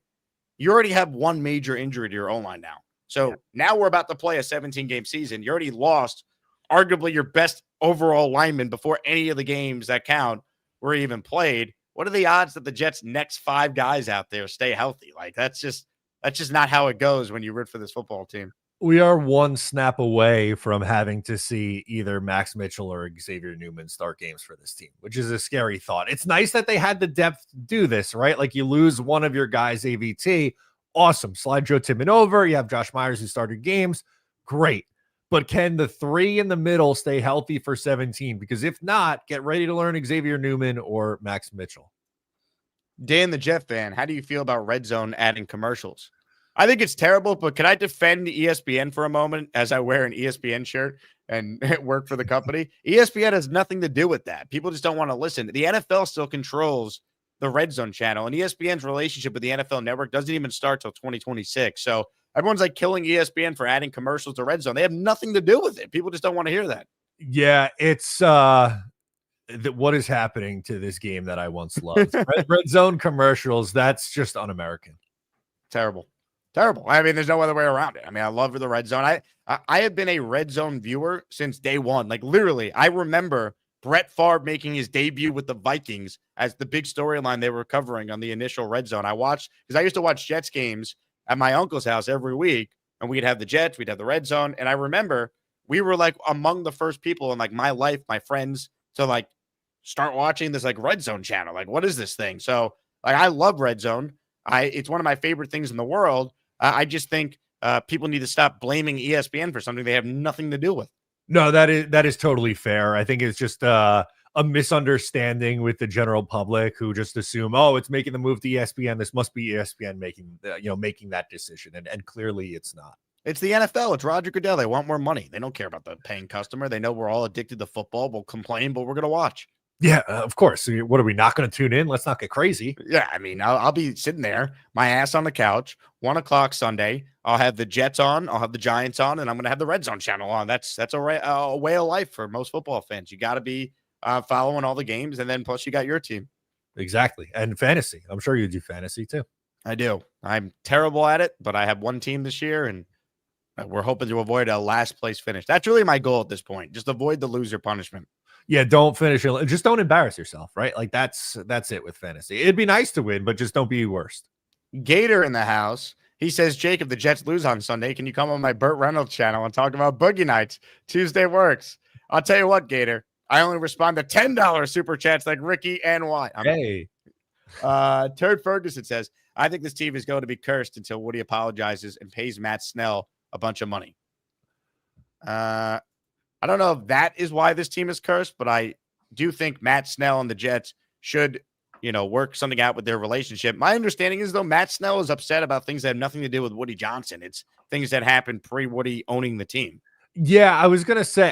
Speaker 2: you already have one major injury to your O-line now. So now we're about to play a 17-game season. You already lost arguably your best overall lineman before any of the games that count were even played. What are the odds that the Jets' next 5 guys out there stay healthy? Like that's just not how it goes when you root for this football team.
Speaker 6: We are one snap away from having to see either Max Mitchell or Xavier Newman start games for this team, which is a scary thought. It's nice that they had the depth to do this, right? Like you lose one of your guys, AVT, awesome. Slide Joe Tippmann over. You have Josh Myers who started games. Great. But can the 3 in the middle stay healthy for 17? Because if not, get ready to learn Xavier Newman or Max Mitchell.
Speaker 2: Dan the Jet fan, how do you feel about Red Zone adding commercials? I think it's terrible, but can I defend ESPN for a moment as I wear an ESPN shirt and work for the company? ESPN has nothing to do with that. People just don't want to listen. The NFL still controls the Red Zone channel, and ESPN's relationship with the NFL Network doesn't even start till 2026. So everyone's like killing ESPN for adding commercials to Red Zone. They have nothing to do with it. People just don't want to hear that.
Speaker 6: Yeah, it's what is happening to this game that I once loved. Red Zone commercials, that's just un-American.
Speaker 2: Terrible. I mean, there's no other way around it. I mean, I love the Red Zone. I have been a Red Zone viewer since day one. Like literally, I remember Brett Favre making his debut with the Vikings as the big storyline they were covering on the initial Red Zone. I watched because I used to watch Jets games at my uncle's house every week, and we'd have the Jets, we'd have the Red Zone, and I remember we were like among the first people in like my life, my friends, to like start watching this like Red Zone channel. Like, what is this thing? So like, I love Red Zone. It's one of my favorite things in the world. I just think people need to stop blaming ESPN for something they have nothing to do with.
Speaker 6: No, that is totally fair. I think it's just a misunderstanding with the general public who just assume, oh, it's making the move to ESPN. This must be ESPN making that decision, and clearly it's not.
Speaker 2: It's the NFL. It's Roger Goodell. They want more money. They don't care about the paying customer. They know we're all addicted to football. We'll complain, but we're going to watch.
Speaker 6: Yeah, of course. What are we not going to tune in? Let's not get crazy.
Speaker 2: Yeah, I mean, I'll be sitting there, my ass on the couch, 1:00 Sunday. I'll have the Jets on, I'll have the Giants on, and I'm going to have the Red Zone channel on. That's a way of life for most football fans. You got to be following all the games, and then plus you got your team.
Speaker 6: Exactly, and fantasy. I'm sure you do fantasy too.
Speaker 2: I do. I'm terrible at it, but I have one team this year, and we're hoping to avoid a last place finish. That's really my goal at this point. Just avoid the loser punishment.
Speaker 6: Yeah, don't finish it. Just don't embarrass yourself, right? Like that's it with fantasy. It'd be nice to win, but just don't be worst.
Speaker 2: Gator in the house. He says, Jake, if the Jets lose on Sunday, can you come on my Burt Reynolds channel and talk about Boogie Nights? Tuesday works. I'll tell you what, Gator. I only respond to $10 super chats like Ricky NY.
Speaker 6: Hey.
Speaker 2: Turd Ferguson says, I think this team is going to be cursed until Woody apologizes and pays Matt Snell a bunch of money. I don't know if that is why this team is cursed, but I do think Matt Snell and the Jets should, work something out with their relationship. My understanding is, though, Matt Snell is upset about things that have nothing to do with Woody Johnson. It's things that happened pre-Woody owning the team.
Speaker 6: Yeah, I was going to say,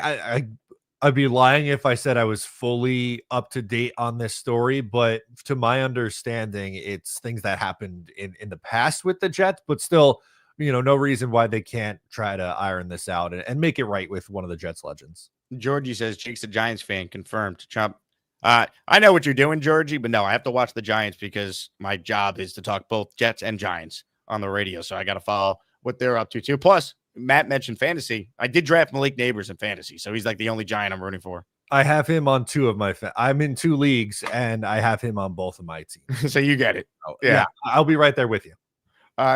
Speaker 6: I'd be lying if I said I was fully up to date on this story, but to my understanding, it's things that happened in the past with the Jets, but still, no reason why they can't try to iron this out and make it right with one of the Jets legends.
Speaker 2: Georgie says, Jake's a Giants fan, confirmed. Trump. I know what you're doing, Georgie, but no, I have to watch the Giants because my job is to talk both Jets and Giants on the radio. So I got to follow what they're up to too. Plus, Matt mentioned fantasy. I did draft Malik Neighbors in fantasy, so he's like the only Giant I'm rooting for.
Speaker 6: I have him on two of my I'm in 2 leagues, and I have him on both of my teams.
Speaker 2: So you get it.
Speaker 6: Oh, yeah, I'll be right there with you.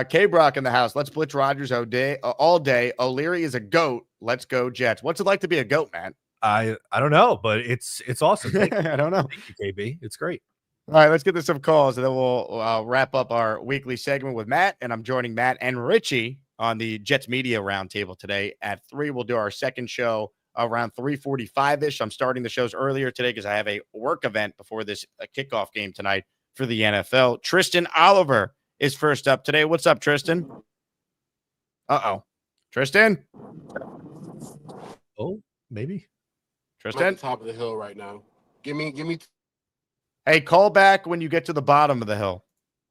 Speaker 2: K-Brock in the house. Let's blitz Rodgers all day. O'Leary is a GOAT. Let's go Jets. What's it like to be a GOAT, man?
Speaker 6: I don't know, but it's awesome.
Speaker 2: I don't know.
Speaker 6: Thank you, KB. It's great.
Speaker 2: All right, let's get to some calls, and then we'll wrap up our weekly segment with Matt. And I'm joining Matt and Richie on the Jets Media Roundtable today at 3. We'll do our second show around 3:45-ish. I'm starting the shows earlier today because I have a work event before this kickoff game tonight for the NFL. Tristan Oliver is first up today. What's up, Tristan? Tristan?
Speaker 6: Oh, maybe.
Speaker 2: Tristan?
Speaker 8: I'm at the top of the hill right now. Give me.
Speaker 2: Hey, call back when you get to the bottom of the hill.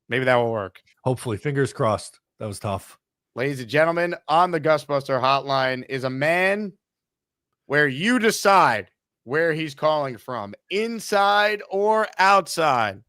Speaker 2: Maybe that will work.
Speaker 6: Hopefully. Fingers crossed. That was tough.
Speaker 2: Ladies and gentlemen, on the Gusbuster hotline is a man where you decide where he's calling from, inside or outside.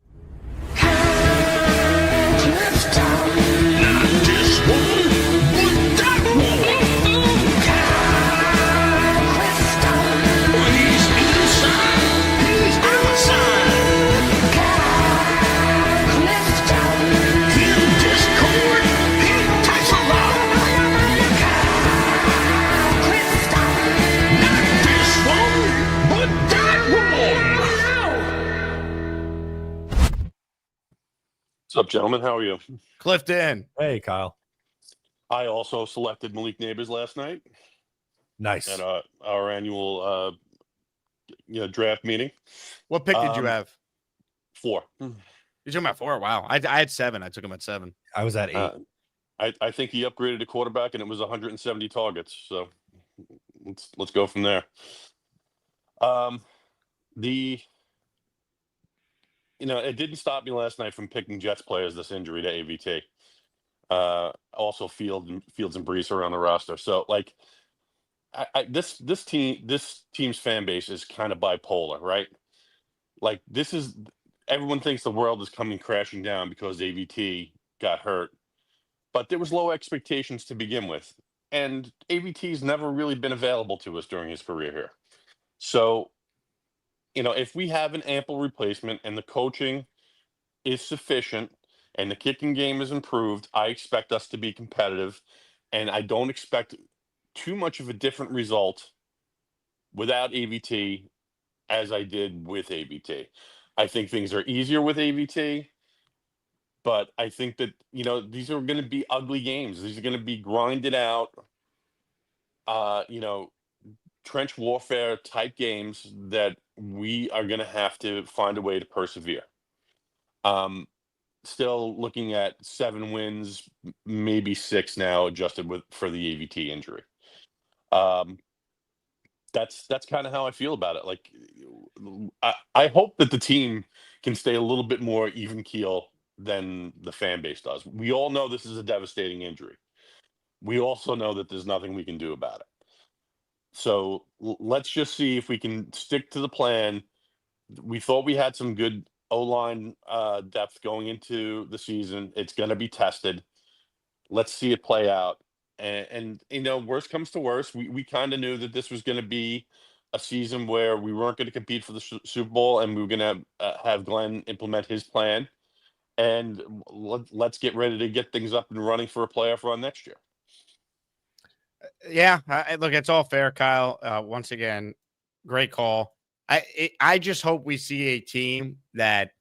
Speaker 9: What's up, gentlemen? How are you?
Speaker 2: Clifton.
Speaker 6: Hey, Kyle.
Speaker 9: I also selected Malik Neighbors last night.
Speaker 6: Nice.
Speaker 9: At our annual draft meeting.
Speaker 2: What pick did you have?
Speaker 9: 4.
Speaker 2: You took him at 4? Wow. I had 7. I took him at 7.
Speaker 6: I was at 8.
Speaker 9: I think he upgraded to quarterback, and it was 170 targets. So let's go from there. It didn't stop me last night from picking Jets players. This injury to AVT. Also Fields and Brees are on the roster. So this team's fan base is kind of bipolar, right? Like everyone thinks the world is coming crashing down because AVT got hurt, but there was low expectations to begin with, and AVT's never really been available to us during his career here. So, if we have an ample replacement and the coaching is sufficient and the kicking game is improved, I expect us to be competitive, and I don't expect too much of a different result without AVT as I did with AVT. I think things are easier with AVT, but I think that, these are going to be ugly games. These are going to be grinded out, trench warfare type games that we are going to have to find a way to persevere. Still looking at 7 wins, maybe 6 now, adjusted for the AVT injury. That's kind of how I feel about it. Like, I hope that the team can stay a little bit more even keel than the fan base does. We all know this is a devastating injury. We also know that there's nothing we can do about it. So let's just see if we can stick to the plan. We thought we had some good O-line depth going into the season. It's going to be tested. Let's see it play out. And worst comes to worst, we kind of knew that this was going to be a season where we weren't going to compete for the Super Bowl, and we were going to have Glenn implement his plan. And let's get ready to get things up and running for a playoff run next year.
Speaker 2: Yeah, look, it's all fair, Kyle. Once again, great call. I just hope we see a team that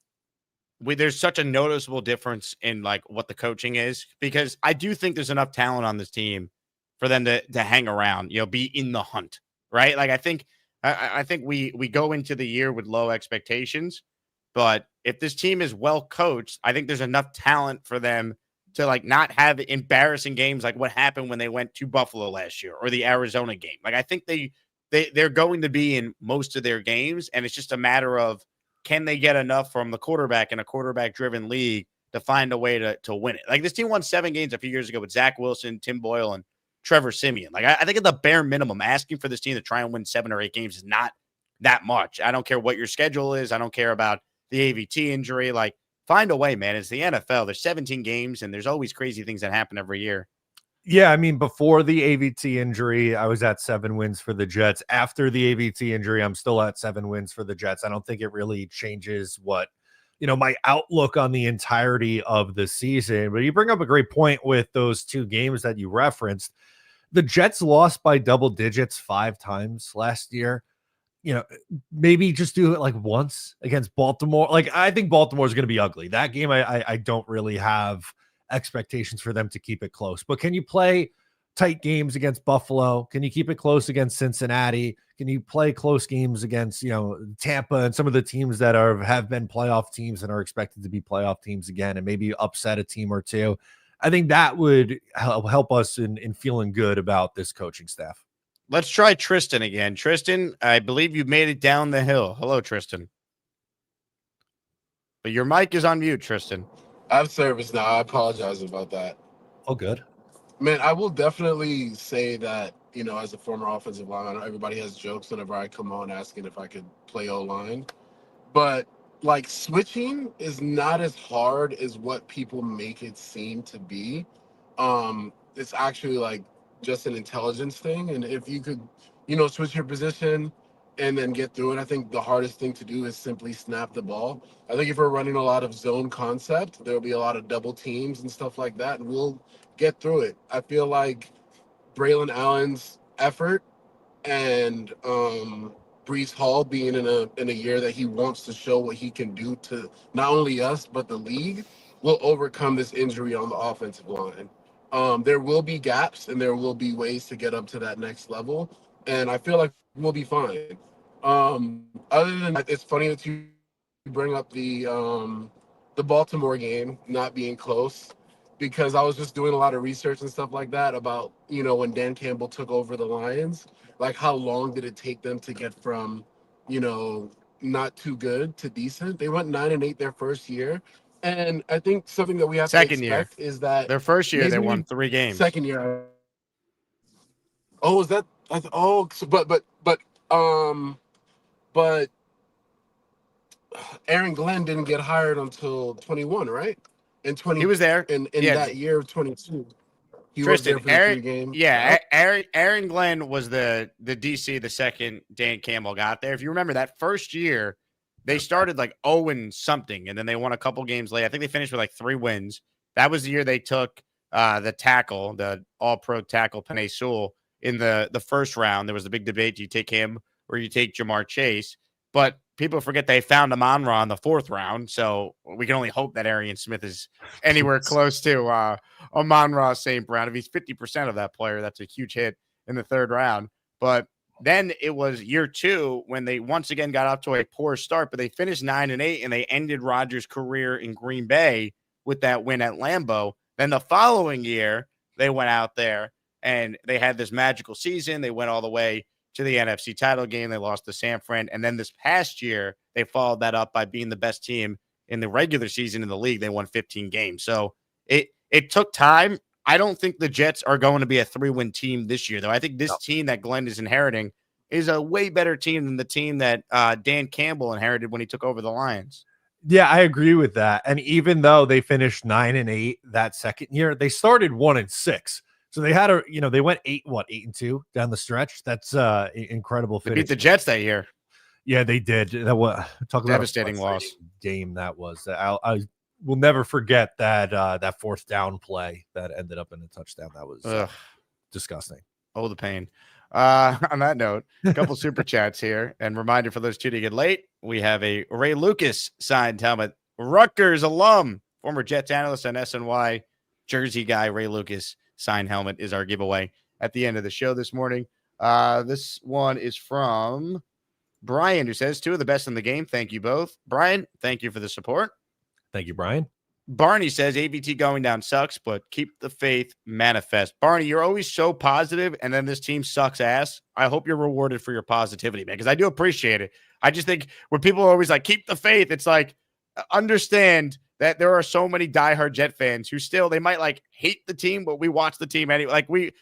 Speaker 2: there's such a noticeable difference in like what the coaching is, because I do think there's enough talent on this team for them to hang around, be in the hunt, right? Like I think we go into the year with low expectations, but if this team is well coached, I think there's enough talent for them to like not have embarrassing games like what happened when they went to Buffalo last year or the Arizona game. Like I think they're going to be in most of their games, and it's just a matter of, can they get enough from the quarterback in a quarterback-driven league to find a way to win it? Like this team won 7 games a few years ago with Zach Wilson, Tim Boyle, and Trevor Siemian. Like I think at the bare minimum, asking for this team to try and win 7 or 8 games is not that much. I don't care what your schedule is. I don't care about the AVT injury. Like find a way, man. It's the NFL. There's 17 games, and there's always crazy things that happen every year.
Speaker 6: Yeah, I mean, before the AVT injury, I was at 7 wins for the Jets. After the AVT injury, I'm still at 7 wins for the Jets. I don't think it really changes what, my outlook on the entirety of the season. But you bring up a great point with those 2 games that you referenced. The Jets lost by double digits 5 times last year. Maybe just do it like once against Baltimore. Like, I think Baltimore is going to be ugly. That game, I don't really have expectations for them to keep it close. But can you play tight games against Buffalo? Can you keep it close against Cincinnati? Can you play close games against, Tampa and some of the teams that have been playoff teams and are expected to be playoff teams again, and maybe upset a team or two? I think that would help us in feeling good about this coaching staff.
Speaker 2: Let's try Tristan again. Tristan, I believe you made it down the hill. Hello, Tristan. But your mic is on mute, Tristan.
Speaker 8: I have service now. I apologize about that.
Speaker 6: Oh, good.
Speaker 8: Man, I will definitely say that, as a former offensive lineman, I know everybody has jokes whenever I come on asking if I could play O-line. But, like, switching is not as hard as what people make it seem to be. It's actually, like, just an intelligence thing. And if you could, switch your position and then get through it, I think the hardest thing to do is simply snap the ball. I think if we're running a lot of zone concept, there'll be a lot of double teams and stuff like that, and we'll get through it. I feel like Braylon Allen's effort and Breece Hall being in a year that he wants to show what he can do to not only us but the league will overcome this injury on the offensive line. There will be gaps and there will be ways to get up to that next level, and I feel like we'll be fine. Other than that, it's funny that you bring up the Baltimore game not being close, because I was just doing a lot of research and stuff like that about, when Dan Campbell took over the Lions, like how long did it take them to get from, not too good to decent. They went 9-8 their first year. And I think something that we have to expect is that
Speaker 2: their first year they won 3 games.
Speaker 8: Second year. Oh, is that? Oh, so, but Aaron Glenn didn't get hired until 21, right?
Speaker 2: He was there
Speaker 8: in that year of 22. He
Speaker 2: Tristan,
Speaker 8: was there for the 3 games.
Speaker 2: Yeah, Aaron Glenn was the DC the second Dan Campbell got there. If you remember that first year, they started like 0-something, and then they won a couple games late. I think they finished with like 3 wins. That was the year they took the tackle, the all-pro tackle, Penei Sewell, in the first round. There was the big debate: do you take him or you take Jamar Chase? But people forget they found Amon-Ra in the 4th round, so we can only hope that Arian Smith is anywhere close to Amon-Ra St. Brown. If he's 50% of that player, that's a huge hit in the 3rd round. But then it was year 2 when they once again got off to a poor start, but they finished 9-8 and they ended Rodgers' career in Green Bay with that win at Lambeau. Then the following year, they went out there and they had this magical season. They went all the way to the NFC title game. They lost to San Fran. And then this past year, they followed that up by being the best team in the regular season in the league. They won 15 games. So it took time. I don't think the Jets are going to be a 3-win team this year, though. I think this team that Glenn is inheriting is a way better team than the team that Dan Campbell inherited when he took over the Lions.
Speaker 6: Yeah, I agree with that. And even though they finished 9-8 that second year, they started 1-6. So they had they went 8-2 down the stretch. That's incredible.
Speaker 2: They beat the Jets that year.
Speaker 6: Yeah, they did. That was talk about
Speaker 2: devastating loss
Speaker 6: game. That was. I will never forget that fourth down play that ended up in a touchdown. That was disgusting.
Speaker 2: Oh, the pain. On that note, a couple super chats here, and reminder for those two to get late. We have a Ray Lucas signed helmet. Rutgers alum, former Jets analyst on SNY, Jersey guy. Ray Lucas signed helmet is our giveaway at the end of the show this morning. This one is from Brian, who says 2 of the best in the game. Thank you both. Brian, thank you for the support.
Speaker 6: Thank you, Brian.
Speaker 2: Barney says AVT going down sucks, but keep the faith manifest. Barney, you're always so positive, and then this team sucks ass. I hope you're rewarded for your positivity, man, because I do appreciate it. I just think when people are always like, keep the faith, it's like, understand that there are so many diehard Jet fans who still, they might like hate the team, but we watch the team anyway. Like we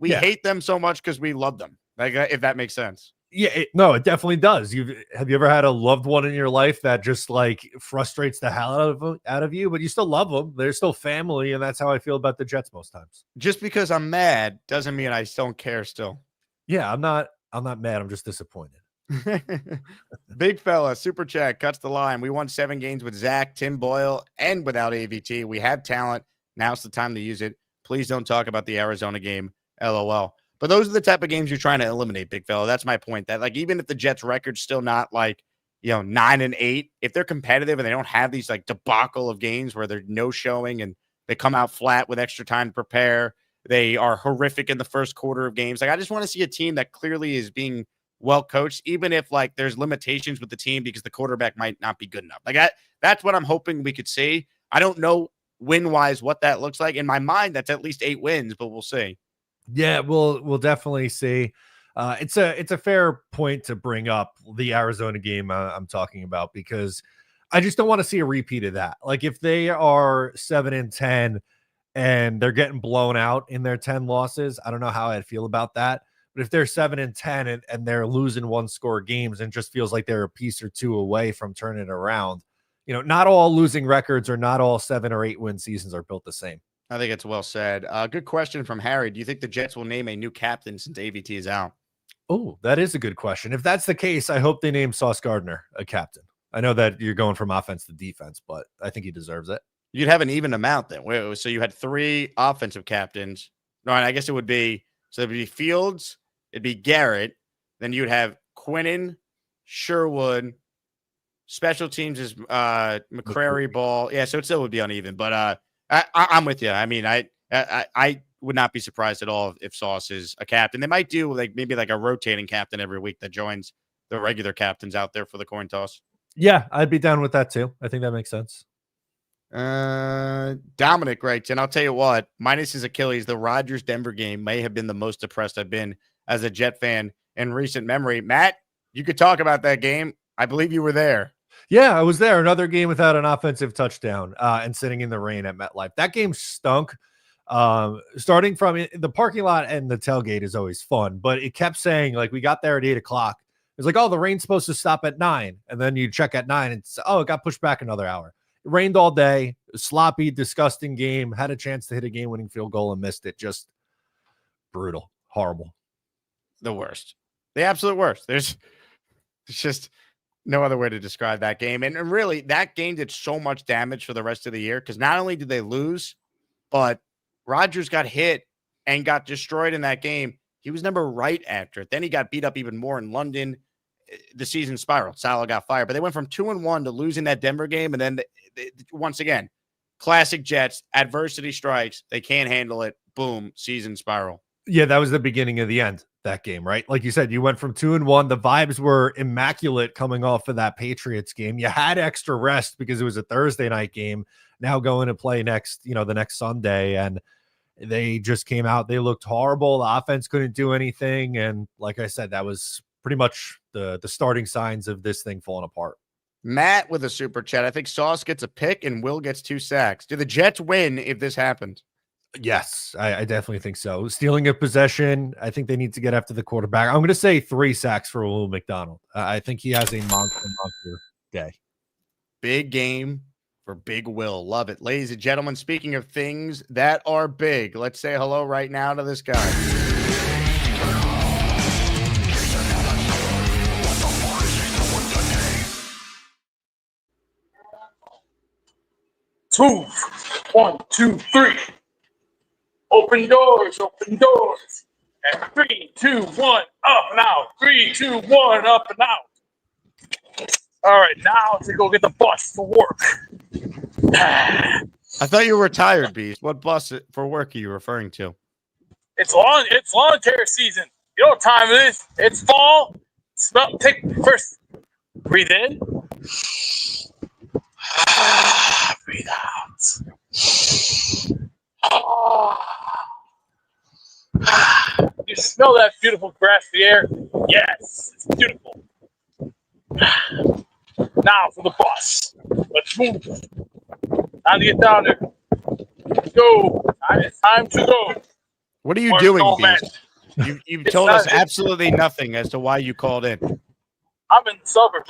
Speaker 2: hate them so much because we love them. Like, if that makes sense.
Speaker 6: Yeah, it definitely does. Have you ever had a loved one in your life that just like frustrates the hell out of you, but you still love them? They're still family, and that's how I feel about the Jets most times.
Speaker 2: Just because I'm mad doesn't mean I don't care still.
Speaker 6: Yeah, I'm not mad. I'm just disappointed.
Speaker 2: Big fella, super chat cuts the line. We won 7 games with Zach, Tim Boyle, and without AVT. We have talent. Now's the time to use it. Please don't talk about the Arizona game. LOL. But those are the type of games you're trying to eliminate, big fella. That's my point. That like even if the Jets' record's still not like 9-8, if they're competitive and they don't have these like debacle of games where they're no showing and they come out flat with extra time to prepare, they are horrific in the first quarter of games. Like I just want to see a team that clearly is being well coached, even if like there's limitations with the team because the quarterback might not be good enough. Like that's what I'm hoping we could see. I don't know win-wise what that looks like. In my mind, that's at least 8 wins, but we'll see.
Speaker 6: Yeah, we'll definitely see. It's a fair point to bring up the Arizona game I'm talking about, because I just don't want to see a repeat of that. Like if they are 7-10 and they're getting blown out in their 10 losses, I don't know how I'd feel about that. But if they're 7-10 and they're losing 1-score games and just feels like they're a piece or 2 away from turning it around, not all losing records or not all 7 or 8 win seasons are built the same.
Speaker 2: I think it's well said. Good question from Harry. Do you think the Jets will name a new captain since AVT is out?
Speaker 6: Oh, that is a good question. If that's the case, I hope they name Sauce Gardner a captain. I know that you're going from offense to defense, but I think he deserves it.
Speaker 2: You'd have an even amount then. So you had 3 offensive captains. No, I guess it would be, so it'd be Fields, it'd be Garrett. Then you'd have Quinnen, Sherwood. Special teams is McCrary, Ball. Yeah, so it still would be uneven, but I'm with you. I mean, I would not be surprised at all if Sauce is a captain. They might do maybe a rotating captain every week that joins the regular captains out there for the coin toss.
Speaker 6: Yeah, I'd be down with that too. I think that makes sense.
Speaker 2: Dominic writes, and I'll tell you what, minus his Achilles, the Rodgers-Denver game may have been the most depressed I've been as a Jet fan in recent memory. Matt, you could talk about that game. I believe you were there.
Speaker 6: Yeah, I was there. Another game without an offensive touchdown and sitting in the rain at MetLife. That game stunk. Starting from the parking lot and the tailgate is always fun, but it kept saying we got there at 8:00. It's like, oh, the rain's supposed to stop at 9. And then you check at 9 and it got pushed back another hour. It rained all day. Sloppy, disgusting game. Had a chance to hit a game-winning field goal and missed it. Just brutal. Horrible.
Speaker 2: The worst. The absolute worst. There's just no other way to describe that game. And really, that game did so much damage for the rest of the year because not only did they lose, but Rodgers got hit and got destroyed in that game. He was never right after it. Then he got beat up even more in London. The season spiraled. Salah got fired. But they went from 2-1 to losing that Denver game. And then, once again, classic Jets, adversity strikes. They can't handle it. Boom, season spiral.
Speaker 6: Yeah, that was the beginning of the end. that game, right? Like you said, you went from 2-1. The vibes were immaculate coming off of that Patriots game. You had extra rest because it was a Thursday night game. Now going to play the next Sunday, and they just came out. They looked horrible. The offense couldn't do anything, and like I said, that was pretty much the starting signs of this thing falling apart.
Speaker 2: Matt with a super chat. I think Sauce gets a pick and Will gets 2 sacks. Do the Jets win if this happens?
Speaker 6: Yes, I definitely think so. Stealing a possession, I think they need to get after the quarterback. I'm going to say 3 sacks for Will McDonald. I think he has a monster day.
Speaker 2: Big game for Big Will. Love it. Ladies and gentlemen, speaking of things that are big, let's say hello right now to this guy.
Speaker 3: Two, 1, 2, 3. Open doors, open doors. And 3, 2, 1, up and out. 3, 2, 1, up and out. All right, now to go get the bus for work.
Speaker 2: I thought you were retired, Beast. What bus for work are you referring to?
Speaker 3: It's lawn care season. You know what time it is? It's fall. Take first. Breathe in. Breathe out. You smell that beautiful grassy air? Yes, it's beautiful. Now for the bus. Let's move. Time to get down there. Let's go. It's time to go.
Speaker 2: What are you doing, Beast? You've told us absolutely nothing as to why you called in.
Speaker 3: I'm in the suburbs.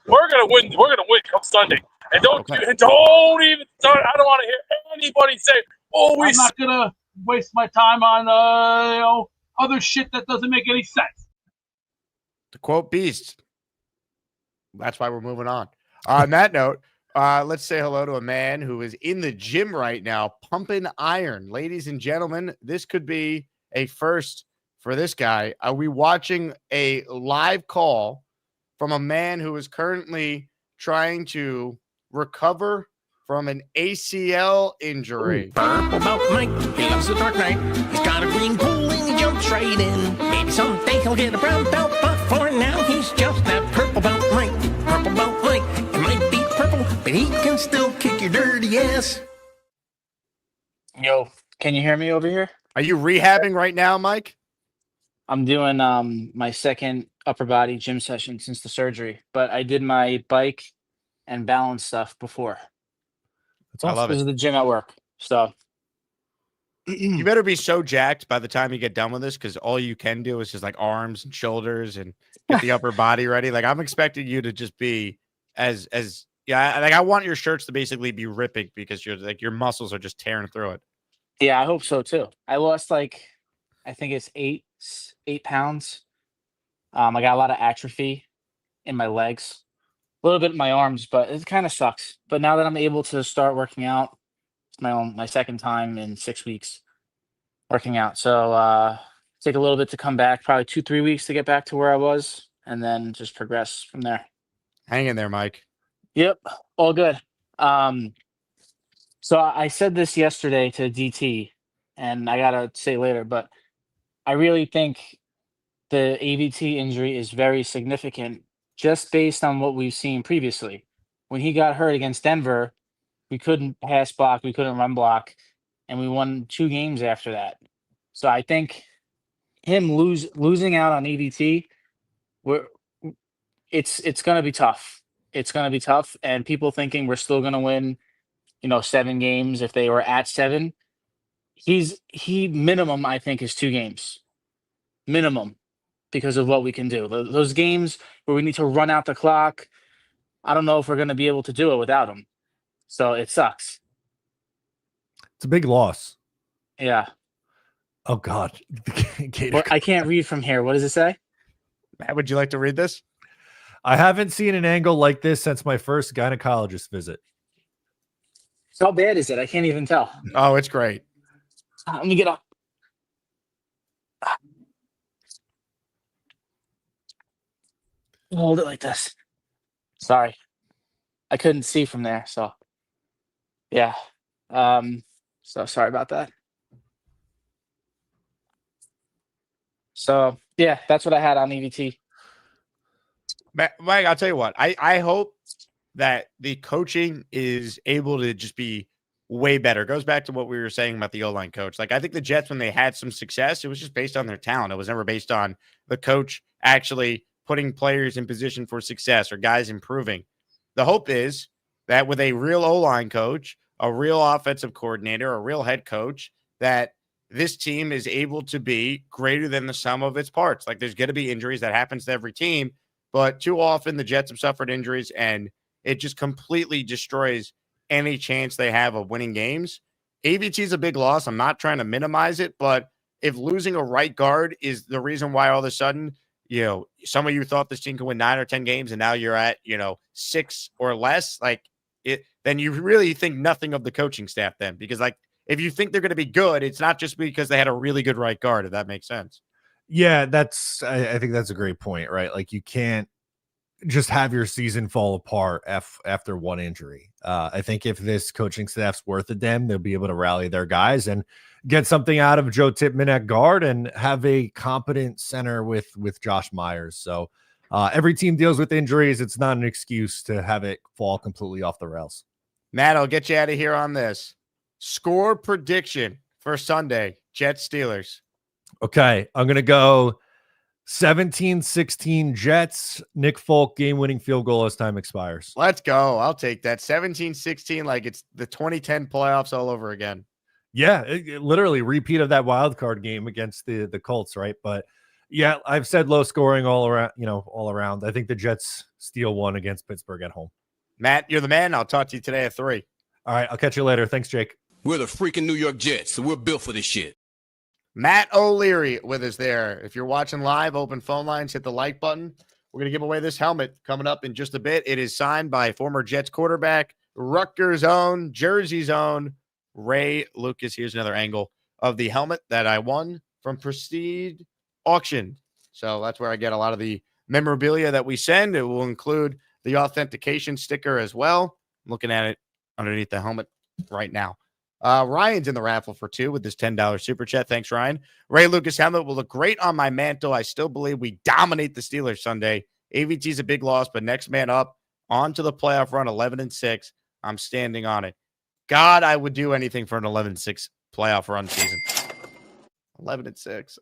Speaker 3: We're gonna win. We're gonna win come Sunday. And don't even start. I don't want to hear anybody say, "Oh, I'm not gonna waste my time on other shit that doesn't make any sense."
Speaker 2: To quote Beast, that's why we're moving on. On that note, let's say hello to a man who is in the gym right now, pumping iron. Ladies and gentlemen, this could be a first for this guy. Are we watching a live call from a man who is currently trying to recover from an ACL injury?
Speaker 10: Purple about Mike, he loves the dark knight. He's got a green pool and he jumps right in. Maybe someday he'll get a brown belt, but for now he's just that purple belt Mike. Purple belt Mike, it might be purple, but he can still kick your dirty ass.
Speaker 11: Yo, can you hear me over here?
Speaker 2: Are you rehabbing right now, Mike?
Speaker 11: I'm doing my second upper body gym session since the surgery, but I did my bike and balance stuff before.
Speaker 2: That's awesome. I love
Speaker 11: This
Speaker 2: it.
Speaker 11: is the gym at work. So
Speaker 2: you better be so jacked by the time you get done with this, because all you can do is just like arms and shoulders and get the upper body ready. Like I'm expecting you to just be as I want your shirts to basically be ripping because your muscles are just tearing through it.
Speaker 11: yeah, I hope so too. I lost I think it's 8 pounds. I got a lot of atrophy in my legs, a little bit in my arms, but it kind of sucks. But now that I'm able to start working out, it's my second time in 6 weeks working out. So take a little bit to come back, probably 2-3 weeks to get back to where I was, and then just progress from there.
Speaker 2: Hang in there, Mike.
Speaker 11: Yep, all good. So I said this yesterday to DT, and I gotta say later, but I really think the AVT injury is very significant just based on what we've seen previously. When he got hurt against Denver, we couldn't pass block, we couldn't run block, and we won 2 games after that. So I think him losing out on AVT, it's going to be tough. It's going to be tough, and people thinking we're still going to win, 7 games if they were at 7. He minimum, I think, is 2 games. Minimum, because of what we can do. Those games where we need to run out the clock, I don't know if we're going to be able to do it without him. So it sucks.
Speaker 6: It's a big loss.
Speaker 11: Yeah.
Speaker 6: Oh, God.
Speaker 11: Well, I can't read from here. What does it say?
Speaker 2: Matt, would you like to read this?
Speaker 6: I haven't seen an angle like this since my first gynecologist visit.
Speaker 11: How bad is it? I can't even tell.
Speaker 2: Oh, it's great.
Speaker 11: Let me get up. Hold it like this. Sorry. I couldn't see from there, so yeah. So sorry about that. So yeah, that's what I had on EVT.
Speaker 2: Mike, I'll tell you what. I hope that the coaching is able to just be way better. It goes back to what we were saying about the O-line coach. Like, I think the Jets, when they had some success, it was just based on their talent. It was never based on the coach actually putting players in position for success or guys improving. The hope is that with a real O-line coach, a real offensive coordinator, a real head coach, that this team is able to be greater than the sum of its parts. Like, there's going to be injuries. That happens to every team. But too often the Jets have suffered injuries, and it just completely destroys any chance they have of winning games. AVT is a big loss. I'm not trying to minimize it, but if losing a right guard is the reason why all of a sudden, some of you thought this team could win 9 or 10 games and now you're at, 6 or less, then you really think nothing of the coaching staff then. Because, if you think they're going to be good, it's not just because they had a really good right guard, if that makes sense.
Speaker 6: Yeah, I think that's a great point, right? Like, you can't just have your season fall apart after one injury. I think if this coaching staff's worth a damn, they'll be able to rally their guys and get something out of Joe Tippmann at guard and have a competent center with Josh Myers. So every team deals with injuries. It's not an excuse to have it fall completely off the rails.
Speaker 2: Matt, I'll get you out of here on this. Score prediction for Sunday, Jets Steelers.
Speaker 6: Okay, I'm going to go 17-16 Jets. Nick Folk game-winning field goal as time expires.
Speaker 2: Let's go. I'll take that. 17-16, like it's the 2010 playoffs all over again.
Speaker 6: Yeah, it literally repeat of that wild card game against the Colts, right? But yeah, I've said low scoring all around. I think the Jets steal one against Pittsburgh at home.
Speaker 2: Matt, you're the man. I'll talk to you today at 3.
Speaker 6: All right, I'll catch you later. Thanks, Jake.
Speaker 12: We're the freaking New York Jets, so we're built for this shit.
Speaker 2: Matt O'Leary with us there. If you're watching live, open phone lines, hit the like button. We're going to give away this helmet coming up in just a bit. It is signed by former Jets quarterback, Rutgers' own, Jersey's own, Ray Lucas. Here's another angle of the helmet that I won from Prestige Auction. So that's where I get a lot of the memorabilia that we send. It will include the authentication sticker as well. I'm looking at it underneath the helmet right now. Ryan's in the raffle for 2 with this $10 super chat. Thanks, Ryan. Ray Lucas helmet will look great on my mantle. I still believe we dominate the Steelers Sunday. AVT's a big loss, but next man up on to the playoff run, 11-6. I'm standing on it. God, I would do anything for an 11-6 playoff run season. 11-6.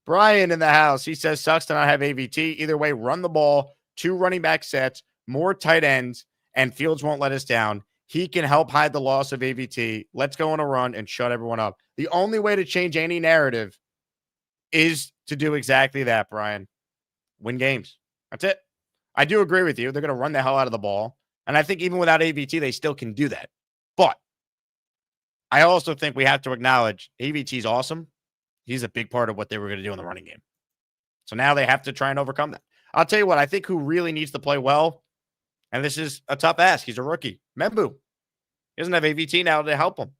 Speaker 2: Brian in the house. He says, sucks to not have AVT. Either way, run the ball, 2 running back sets, more tight ends, and Fields won't let us down. He can help hide the loss of AVT. Let's go on a run and shut everyone up. The only way to change any narrative is to do exactly that, Brian. Win games. That's it. I do agree with you. They're going to run the hell out of the ball. And I think even without AVT, they still can do that. But I also think we have to acknowledge AVT's awesome. He's a big part of what they were going to do in the running game. So now they have to try and overcome that. I'll tell you what, I think who really needs to play well, and this is a tough ask. He's a rookie. Membu. He doesn't have AVT now to help him.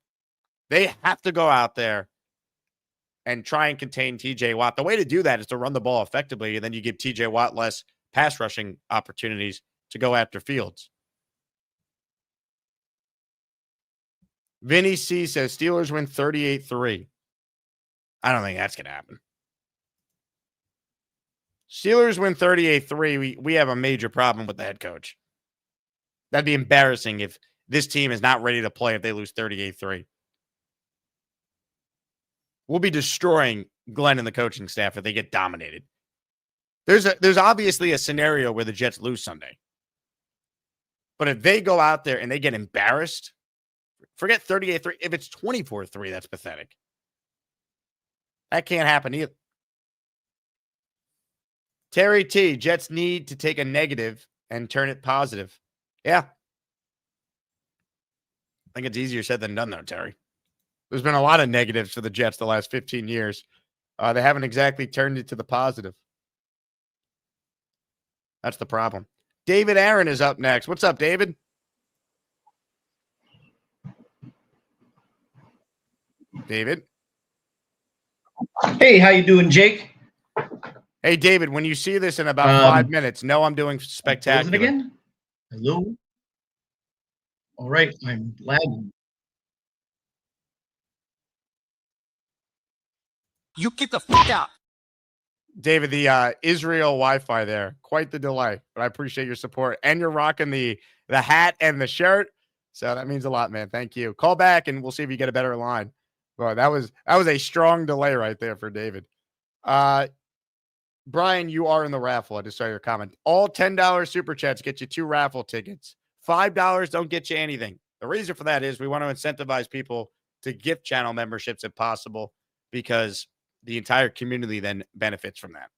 Speaker 2: They have to go out there and try and contain TJ Watt. The way to do that is to run the ball effectively, and then you give TJ Watt less pass rushing opportunities to go after Fields. Vinny C says Steelers win 38-3. I don't think that's going to happen. Steelers win 38-3. We have a major problem with the head coach. That'd be embarrassing if this team is not ready to play if they lose 38-3. We'll be destroying Glenn and the coaching staff if they get dominated. There's obviously a scenario where the Jets lose Sunday. But if they go out there and they get embarrassed, forget 38-3. If it's 24-3, that's pathetic. That can't happen either. Terry T, Jets need to take a negative and turn it positive. Yeah. I think it's easier said than done, though, Terry. There's been a lot of negatives for the Jets the last 15 years. They haven't exactly turned it to the positive. That's the problem. David Aaron is up next. What's up, David? David?
Speaker 13: Hey, how you doing, Jake?
Speaker 2: Hey, David, when you see this in about 5 minutes, know I'm doing spectacular.
Speaker 13: Is it again? Hello? All right, I'm lagging.
Speaker 10: You get the fuck out.
Speaker 2: David, the Israel Wi-Fi there, quite the delay, but I appreciate your support. And you're rocking the hat and the shirt, so that means a lot, man. Thank you. Call back and we'll see if you get a better line. Well, that was a strong delay right there for David. Brian, you are in the raffle. I just saw your comment. All $10 super chats get you 2 raffle tickets. $5 don't get you anything. The reason for that is we want to incentivize people to gift channel memberships if possible, because the entire community then benefits from that.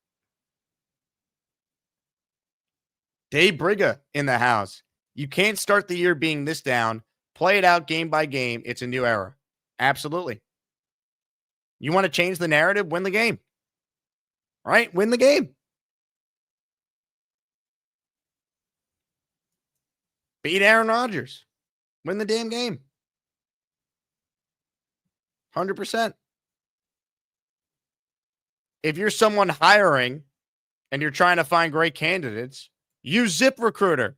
Speaker 2: Dave Briga in the house. You can't start the year being this down. Play it out game by game. It's a new era. Absolutely. You want to change the narrative? Win the game. Right? Win the game. Beat Aaron Rodgers. Win the damn game. 100%. If you're someone hiring and you're trying to find great candidates, use ZipRecruiter.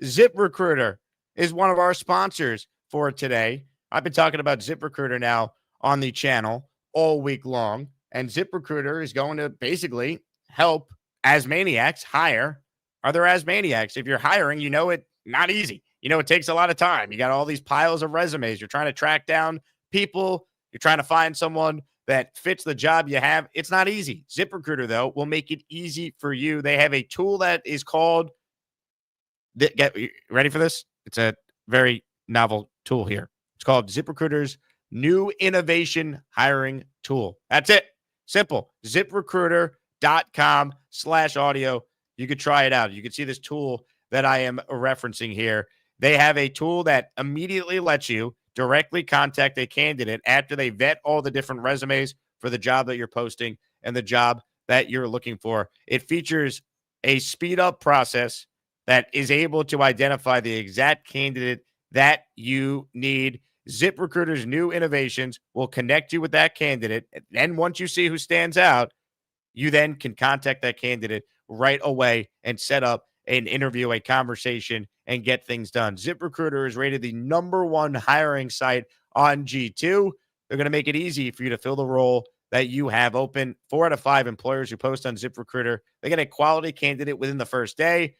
Speaker 2: ZipRecruiter is one of our sponsors for today. I've been talking about ZipRecruiter now on the channel all week long, and ZipRecruiter is going to basically help Asmaniacs hire other Asmaniacs. If you're hiring, you know it not easy. You know it takes a lot of time. You got all these piles of resumes. You're trying to track down people. You're trying to find someone that fits the job you have. It's not easy. ZipRecruiter, though, will make it easy for you. They have a tool that is called, get ready for this? It's a very novel tool here. It's called ZipRecruiter's new innovation hiring tool. That's it. Simple. ZipRecruiter.com/audio. You could try it out. You can see this tool that I am referencing here. They have a tool that immediately lets you directly contact a candidate after they vet all the different resumes for the job that you're posting and the job that you're looking for. It features a speed up process that is able to identify the exact candidate that you need. ZipRecruiter's new innovations will connect you with that candidate. And then once you see who stands out, you then can contact that candidate right away and set up an interview, a conversation, and get things done. ZipRecruiter is rated the #1 hiring site on G2. They're going to make it easy for you to fill the role that you have open. 4 out of 5 employers who post on ZipRecruiter, they get a quality candidate within the first day.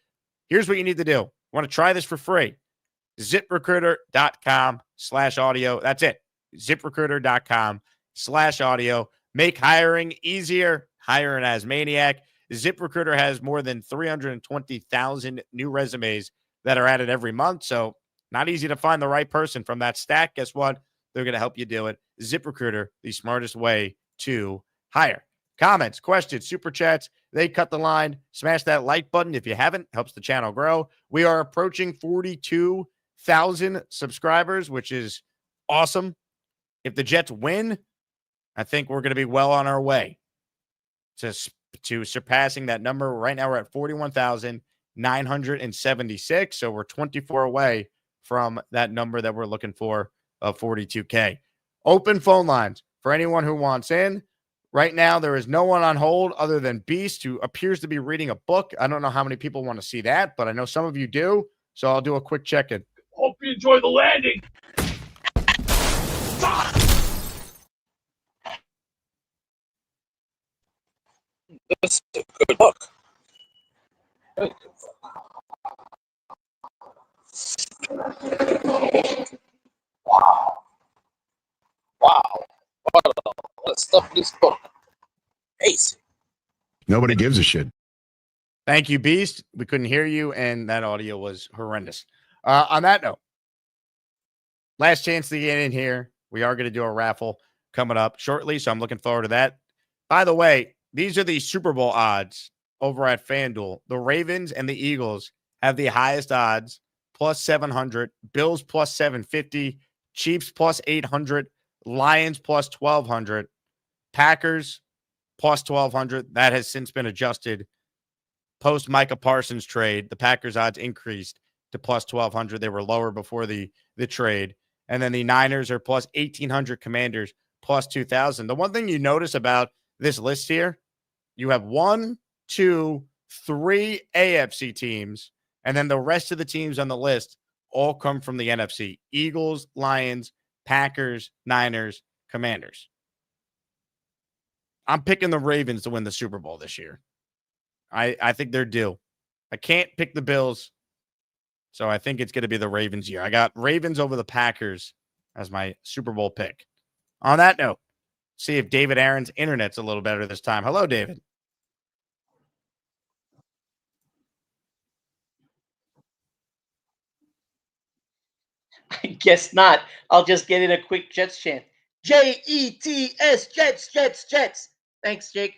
Speaker 2: Here's what you need to do. You want to try this for free? ZipRecruiter.com/audio. That's it. ZipRecruiter.com/audio. Make hiring easier. Hire an Asmaniac. ZipRecruiter has more than 320,000 new resumes that are added every month. So not easy to find the right person from that stack. Guess what? They're going to help you do it. ZipRecruiter, the smartest way to hire. Comments, questions, super chats, they cut the line. Smash that like button if you haven't. Helps the channel grow. We are approaching 42,000 subscribers, which is awesome. If the Jets win, I think we're going to be well on our way to surpassing that number. Right now, we're at 41,976. So we're 24 away from that number that we're looking for of 42K. Open phone lines for anyone who wants in. Right now, there is no one on hold other than Beast, who appears to be reading a book. I don't know how many people want to see that, but I know some of you do. So I'll do a quick check-in.
Speaker 3: Hope you enjoy the landing. This is a good book. Wow. What a stuff this book. Ace.
Speaker 4: Nobody gives a shit.
Speaker 2: Thank you, Beast. We couldn't hear you, and that audio was horrendous. On that note, last chance to get in here. We are going to do a raffle coming up shortly, so I'm looking forward to that. By the way, these are the Super Bowl odds over at FanDuel. The Ravens and the Eagles have the highest odds, plus 700. Bills plus 750. Chiefs plus 800. Lions plus 1,200. Packers plus 1,200. That has since been adjusted. Post Micah Parsons trade, the Packers odds increased to plus 1,200. They were lower before the trade. And then the Niners are plus 1,800. Commanders plus 2,000. The one thing you notice about this list here, you have 1, 2, 3 AFC teams, and then the rest of the teams on the list all come from the NFC. Eagles, Lions, Packers, Niners, Commanders. I'm picking the Ravens to win the Super Bowl this year. I think they're due. I can't pick the Bills, so I think it's going to be the Ravens year. I got Ravens over the Packers as my Super Bowl pick. On that note, see if David Aaron's internet's a little better this time. Hello, David.
Speaker 14: I guess not. I'll just get in a quick Jets chant. Jets, Jets, Jets, Jets. Thanks, Jake.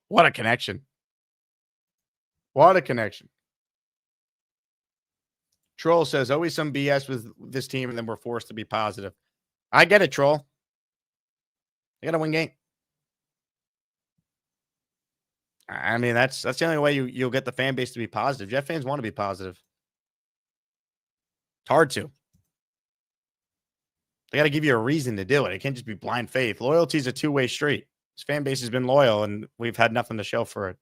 Speaker 2: What a connection. What a connection. Troll says, always some BS with this team, and then we're forced to be positive. I get it, Troll. You got to win game. I mean, that's the only way you'll get the fan base to be positive. Jet fans want to be positive. It's hard to. They got to give you a reason to do it. It can't just be blind faith. Loyalty is a two-way street. This fan base has been loyal, and we've had nothing to show for it.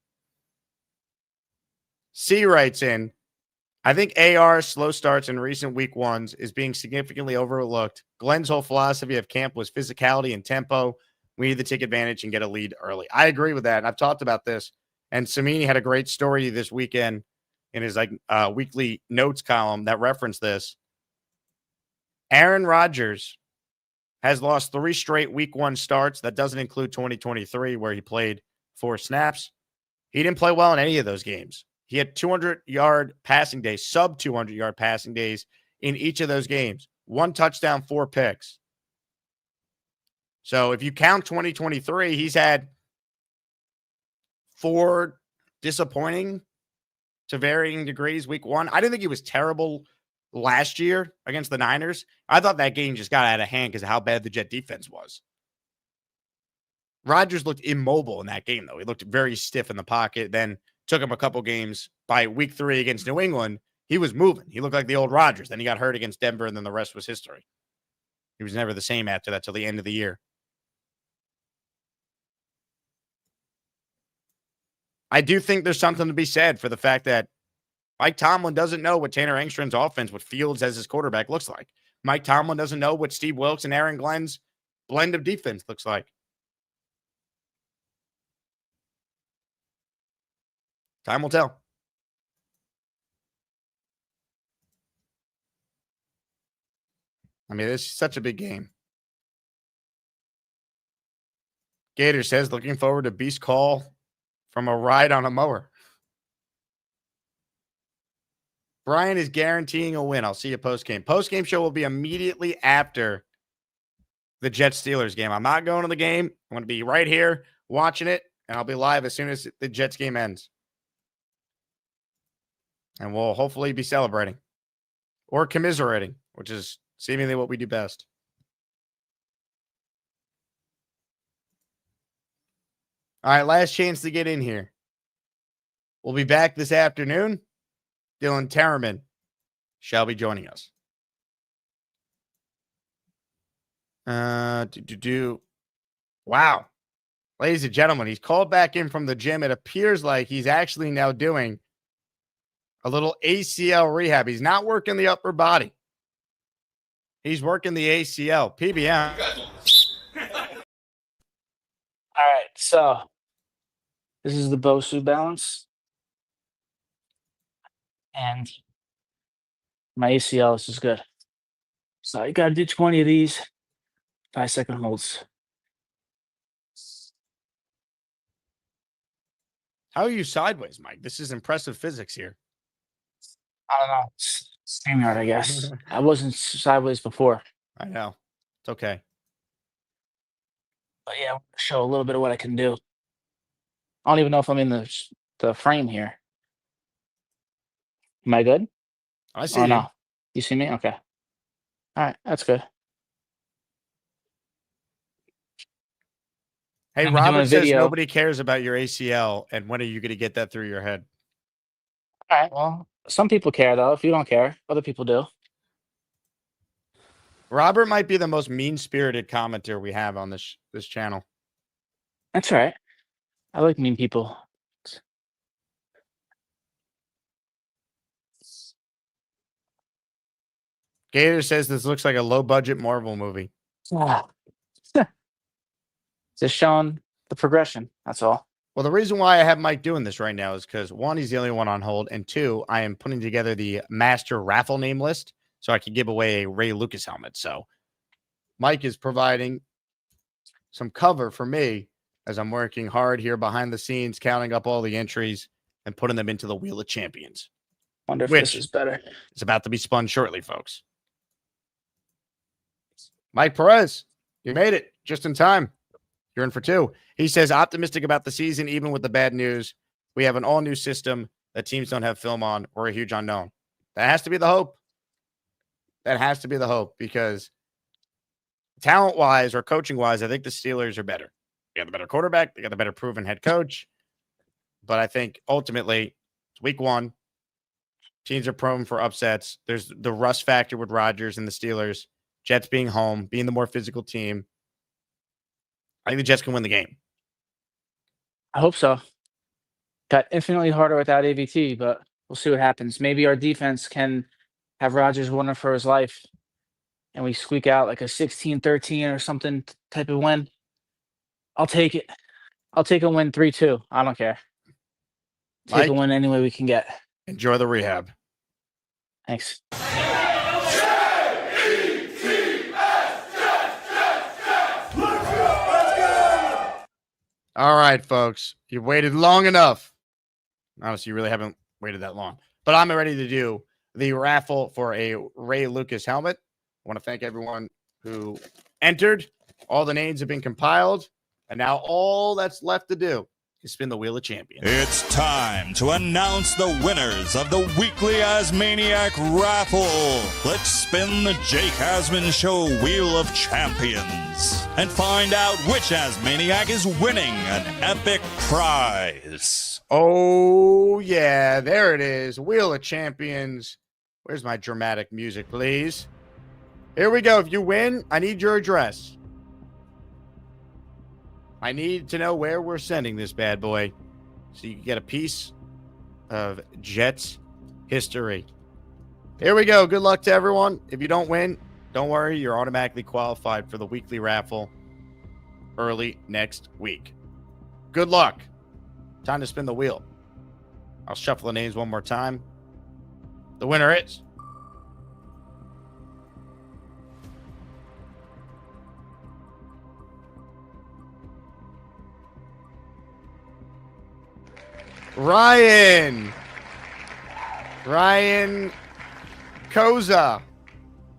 Speaker 2: C writes in, I think AR's slow starts in recent week ones is being significantly overlooked. Glenn's whole philosophy of camp was physicality and tempo. We need to take advantage and get a lead early. I agree with that. And I've talked about this. And Samini had a great story this weekend in his weekly notes column that referenced this. Aaron Rodgers has lost 3 straight week 1 starts. That doesn't include 2023, where he played 4 snaps. He didn't play well in any of those games. He had 200-yard passing days, sub 200-yard passing days in each of those games. 1 touchdown, 4 picks. So if you count 2023, he's had 4 disappointing to varying degrees week 1. I didn't think he was terrible last year against the Niners. I thought that game just got out of hand because of how bad the Jet defense was. Rodgers looked immobile in that game, though. He looked very stiff in the pocket. Then took him a couple games. By week 3 against New England, he was moving. He looked like the old Rodgers. Then he got hurt against Denver, and then the rest was history. He was never the same after that till the end of the year. I do think there's something to be said for the fact that Mike Tomlin doesn't know what Tanner Engstrom's offense, what Fields as his quarterback looks like. Mike Tomlin doesn't know what Steve Wilkes and Aaron Glenn's blend of defense looks like. Time will tell. I mean, it's such a big game. Gator says, looking forward to Beast Call from a ride on a mower. Brian is guaranteeing a win. I'll see you post-game. Post-game show will be immediately after the Jets-Steelers game. I'm not going to the game. I'm going to be right here watching it, and I'll be live as soon as the Jets game ends. And we'll hopefully be celebrating or commiserating, which is seemingly what we do best. All right, last chance to get in here. We'll be back this afternoon. Dylan Terraman shall be joining us. Wow. Ladies and gentlemen, he's called back in from the gym. It appears like he's actually now doing a little ACL rehab. He's not working the upper body. He's working the ACL. PBM.
Speaker 11: All right, so this is the Bosu balance. And my ACL, this is good. So you got to do 20 of these, 5-second holds.
Speaker 2: How are you sideways, Mike? This is impressive physics here.
Speaker 11: I don't know. StreamYard, I guess. I wasn't sideways before.
Speaker 2: I know. It's okay.
Speaker 11: But yeah, I'll show a little bit of what I can do. I don't even know if I'm in the frame here. Am I good?
Speaker 2: I see you.
Speaker 11: No. You see me? Okay. All right, that's good.
Speaker 2: Hey,
Speaker 11: I'm doing
Speaker 2: Robert
Speaker 11: a
Speaker 2: says
Speaker 11: video.
Speaker 2: nobody cares about your ACL, and when are you going to get that through your head?
Speaker 11: All right, well, some people care, though. If you don't care, other people do.
Speaker 2: Robert might be the most mean-spirited commenter we have on this channel.
Speaker 11: That's all right. I like mean people.
Speaker 2: Gator says this looks like a low-budget Marvel movie.
Speaker 11: Just showing the progression. That's all.
Speaker 2: Well, the reason why I have Mike doing this right now is because one, he's the only one on hold, and two, I am putting together the master raffle name list so I can give away a Ray Lucas helmet. So Mike is providing some cover for me as I'm working hard here behind the scenes, counting up all the entries and putting them into the Wheel of Champions.
Speaker 11: Wonder if
Speaker 2: Which
Speaker 11: this is better.
Speaker 2: It's about to be spun shortly, folks. Mike Perez, you made it just in time. You're in for two. He says, optimistic about the season, even with the bad news. We have an all-new system that teams don't have film on. We're a huge unknown. That has to be the hope. That has to be the hope because talent-wise or coaching-wise, I think the Steelers are better. They got the better quarterback. They got the better proven head coach. But I think ultimately, it's week one. Teams are prone for upsets. There's the rust factor with Rodgers and the Steelers. Jets being home, being the more physical team. I think the Jets can win the game.
Speaker 11: I hope so. Got infinitely harder without AVT, but we'll see what happens. Maybe our defense can have Rodgers running for his life and we squeak out like a 16-13 or something type of win. I'll take it. I'll take a win 3-2. I don't care. Take a win any way we can get.
Speaker 2: Enjoy the rehab.
Speaker 11: Thanks.
Speaker 2: All right, folks. You've waited long enough. Honestly, you really haven't waited that long. But I'm ready to do the raffle for a Ray Lucas helmet. I want to thank everyone who entered. All the names have been compiled. And now all that's left to do is spin the Wheel of Champions.
Speaker 15: It's time to announce the winners of the weekly Asmaniac raffle. Let's spin the Jake Asman Show Wheel of Champions and find out which Asmaniac is winning an epic prize.
Speaker 2: Oh, yeah. There it is. Wheel of Champions. Where's my dramatic music, please? Here we go. If you win, I need your address. I need to know where we're sending this bad boy so you can get a piece of Jets history. Here we go. Good luck to everyone. If you don't win, don't worry. You're automatically qualified for the weekly raffle early next week. Good luck. Time to spin the wheel. I'll shuffle the names one more time. The winner is Ryan Koza.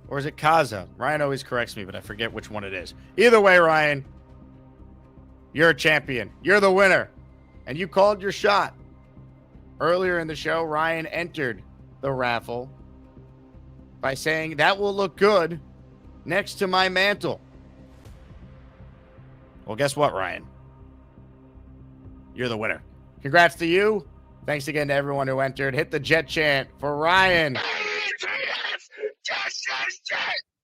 Speaker 2: Or is it Kaza? Ryan always corrects me, but I forget which one it is. Either way, Ryan, you're a champion. You're the winner. And you called your shot. Earlier in the show, Ryan entered the raffle by saying, that will look good next to my mantle. Well, guess what, Ryan? You're the winner. Congrats to you. Thanks again to everyone who entered. Hit the Jet chant for Ryan.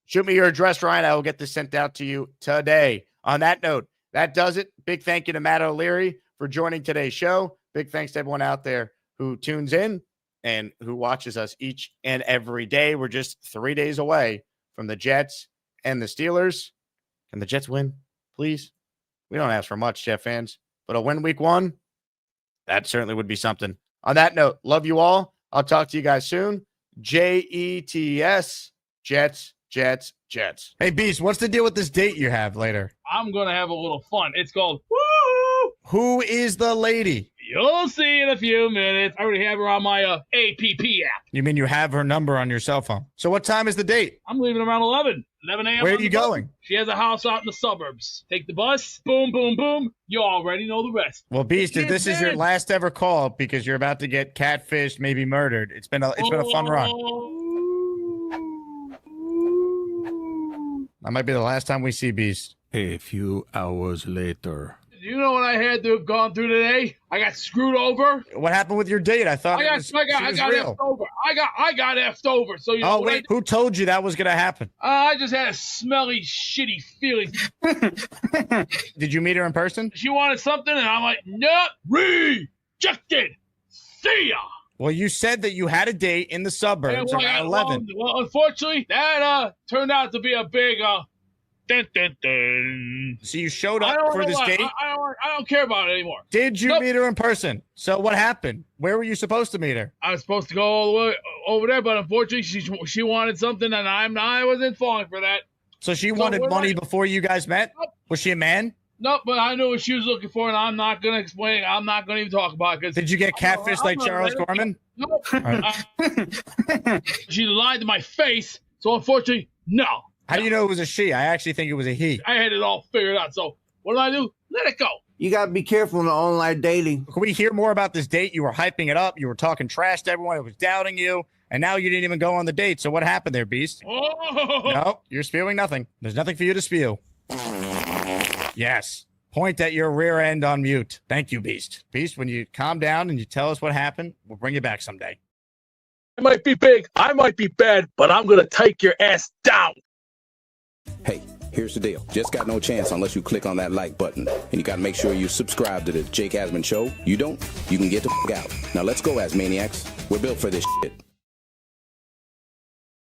Speaker 2: Shoot me your address, Ryan. I will get this sent out to you today. On that note, that does it. Big thank you to Matt O'Leary for joining today's show. Big thanks to everyone out there who tunes in and who watches us each and every day. We're just 3 days away from the Jets and the Steelers. Can the Jets win, please? We don't ask for much, Jet fans, but a win week one, that certainly would be something. On that note, love you all. I'll talk to you guys soon. Jets, Jets, Jets, Jets. Hey, Beast, what's the deal with this date you have later?
Speaker 3: I'm going to have a little fun. It's called Woo!
Speaker 2: Who is the lady?
Speaker 3: You'll see in a few minutes. I already have her on my APP app.
Speaker 2: You mean you have her number on your cell phone? So what time is the date?
Speaker 3: I'm leaving around 11 a.m.
Speaker 2: Where are you going?
Speaker 3: She has a house out in the suburbs. Take the bus. Boom, boom, boom. You already know the rest.
Speaker 2: Well, Beast, if this is your last ever call because you're about to get catfished, maybe murdered, it's been a fun run. That might be the last time we see Beast.
Speaker 15: A few hours later.
Speaker 3: You know what I had to have gone through today? I got screwed over.
Speaker 2: What happened with your date? I thought
Speaker 3: I got effed over. I got effed over. So you know
Speaker 2: wait, who told you that was gonna happen?
Speaker 3: I just had a smelly, shitty feeling.
Speaker 2: Did you meet her in person?
Speaker 3: She wanted something, and I'm like, nope, rejected. See ya.
Speaker 2: Well, you said that you had a date in the suburbs around 11.
Speaker 3: Well, unfortunately, that turned out to be a big Dun, dun, dun.
Speaker 2: So you showed
Speaker 3: I
Speaker 2: up
Speaker 3: don't
Speaker 2: for
Speaker 3: know
Speaker 2: this
Speaker 3: what-
Speaker 2: date?
Speaker 3: I don't care about it anymore.
Speaker 2: Did you
Speaker 3: Nope.
Speaker 2: meet her in person? So what happened? Where were you supposed to meet her?
Speaker 3: I was supposed to go all the way over there, but unfortunately, she wanted something, and I wasn't falling for that.
Speaker 2: So she wanted
Speaker 3: what
Speaker 2: money
Speaker 3: I-
Speaker 2: before you guys met?
Speaker 3: Nope.
Speaker 2: Was she a man?
Speaker 3: No, but I knew what she was looking for, and I'm not going to explain. I'm not going to even talk about it. Cause
Speaker 2: Did you get catfished like Charles Gorman?
Speaker 3: Nope. She lied to my face, so unfortunately, no.
Speaker 2: How do you know it was a she? I actually think it was a he.
Speaker 3: I had it all figured out. So what do? Let it go.
Speaker 16: You got to be careful in the online dating.
Speaker 2: Can we hear more about this date? You were hyping it up. You were talking trash to everyone. It was doubting you. And now you didn't even go on the date. So what happened there, Beast?
Speaker 3: Oh.
Speaker 2: No, you're spewing nothing. There's nothing for you to spew. Yes. Point at your rear end on mute. Thank you, Beast. Beast, when you calm down and you tell us what happened, we'll bring you back someday.
Speaker 3: I might be big, I might be bad, but I'm going to take your ass down.
Speaker 7: Hey, here's the deal. Just got no chance unless you click on that like button. And you got to make sure you subscribe to the Jake Asman Show. You don't, you can get the f*** out. Now let's go, Asmaniacs. We're built for this shit.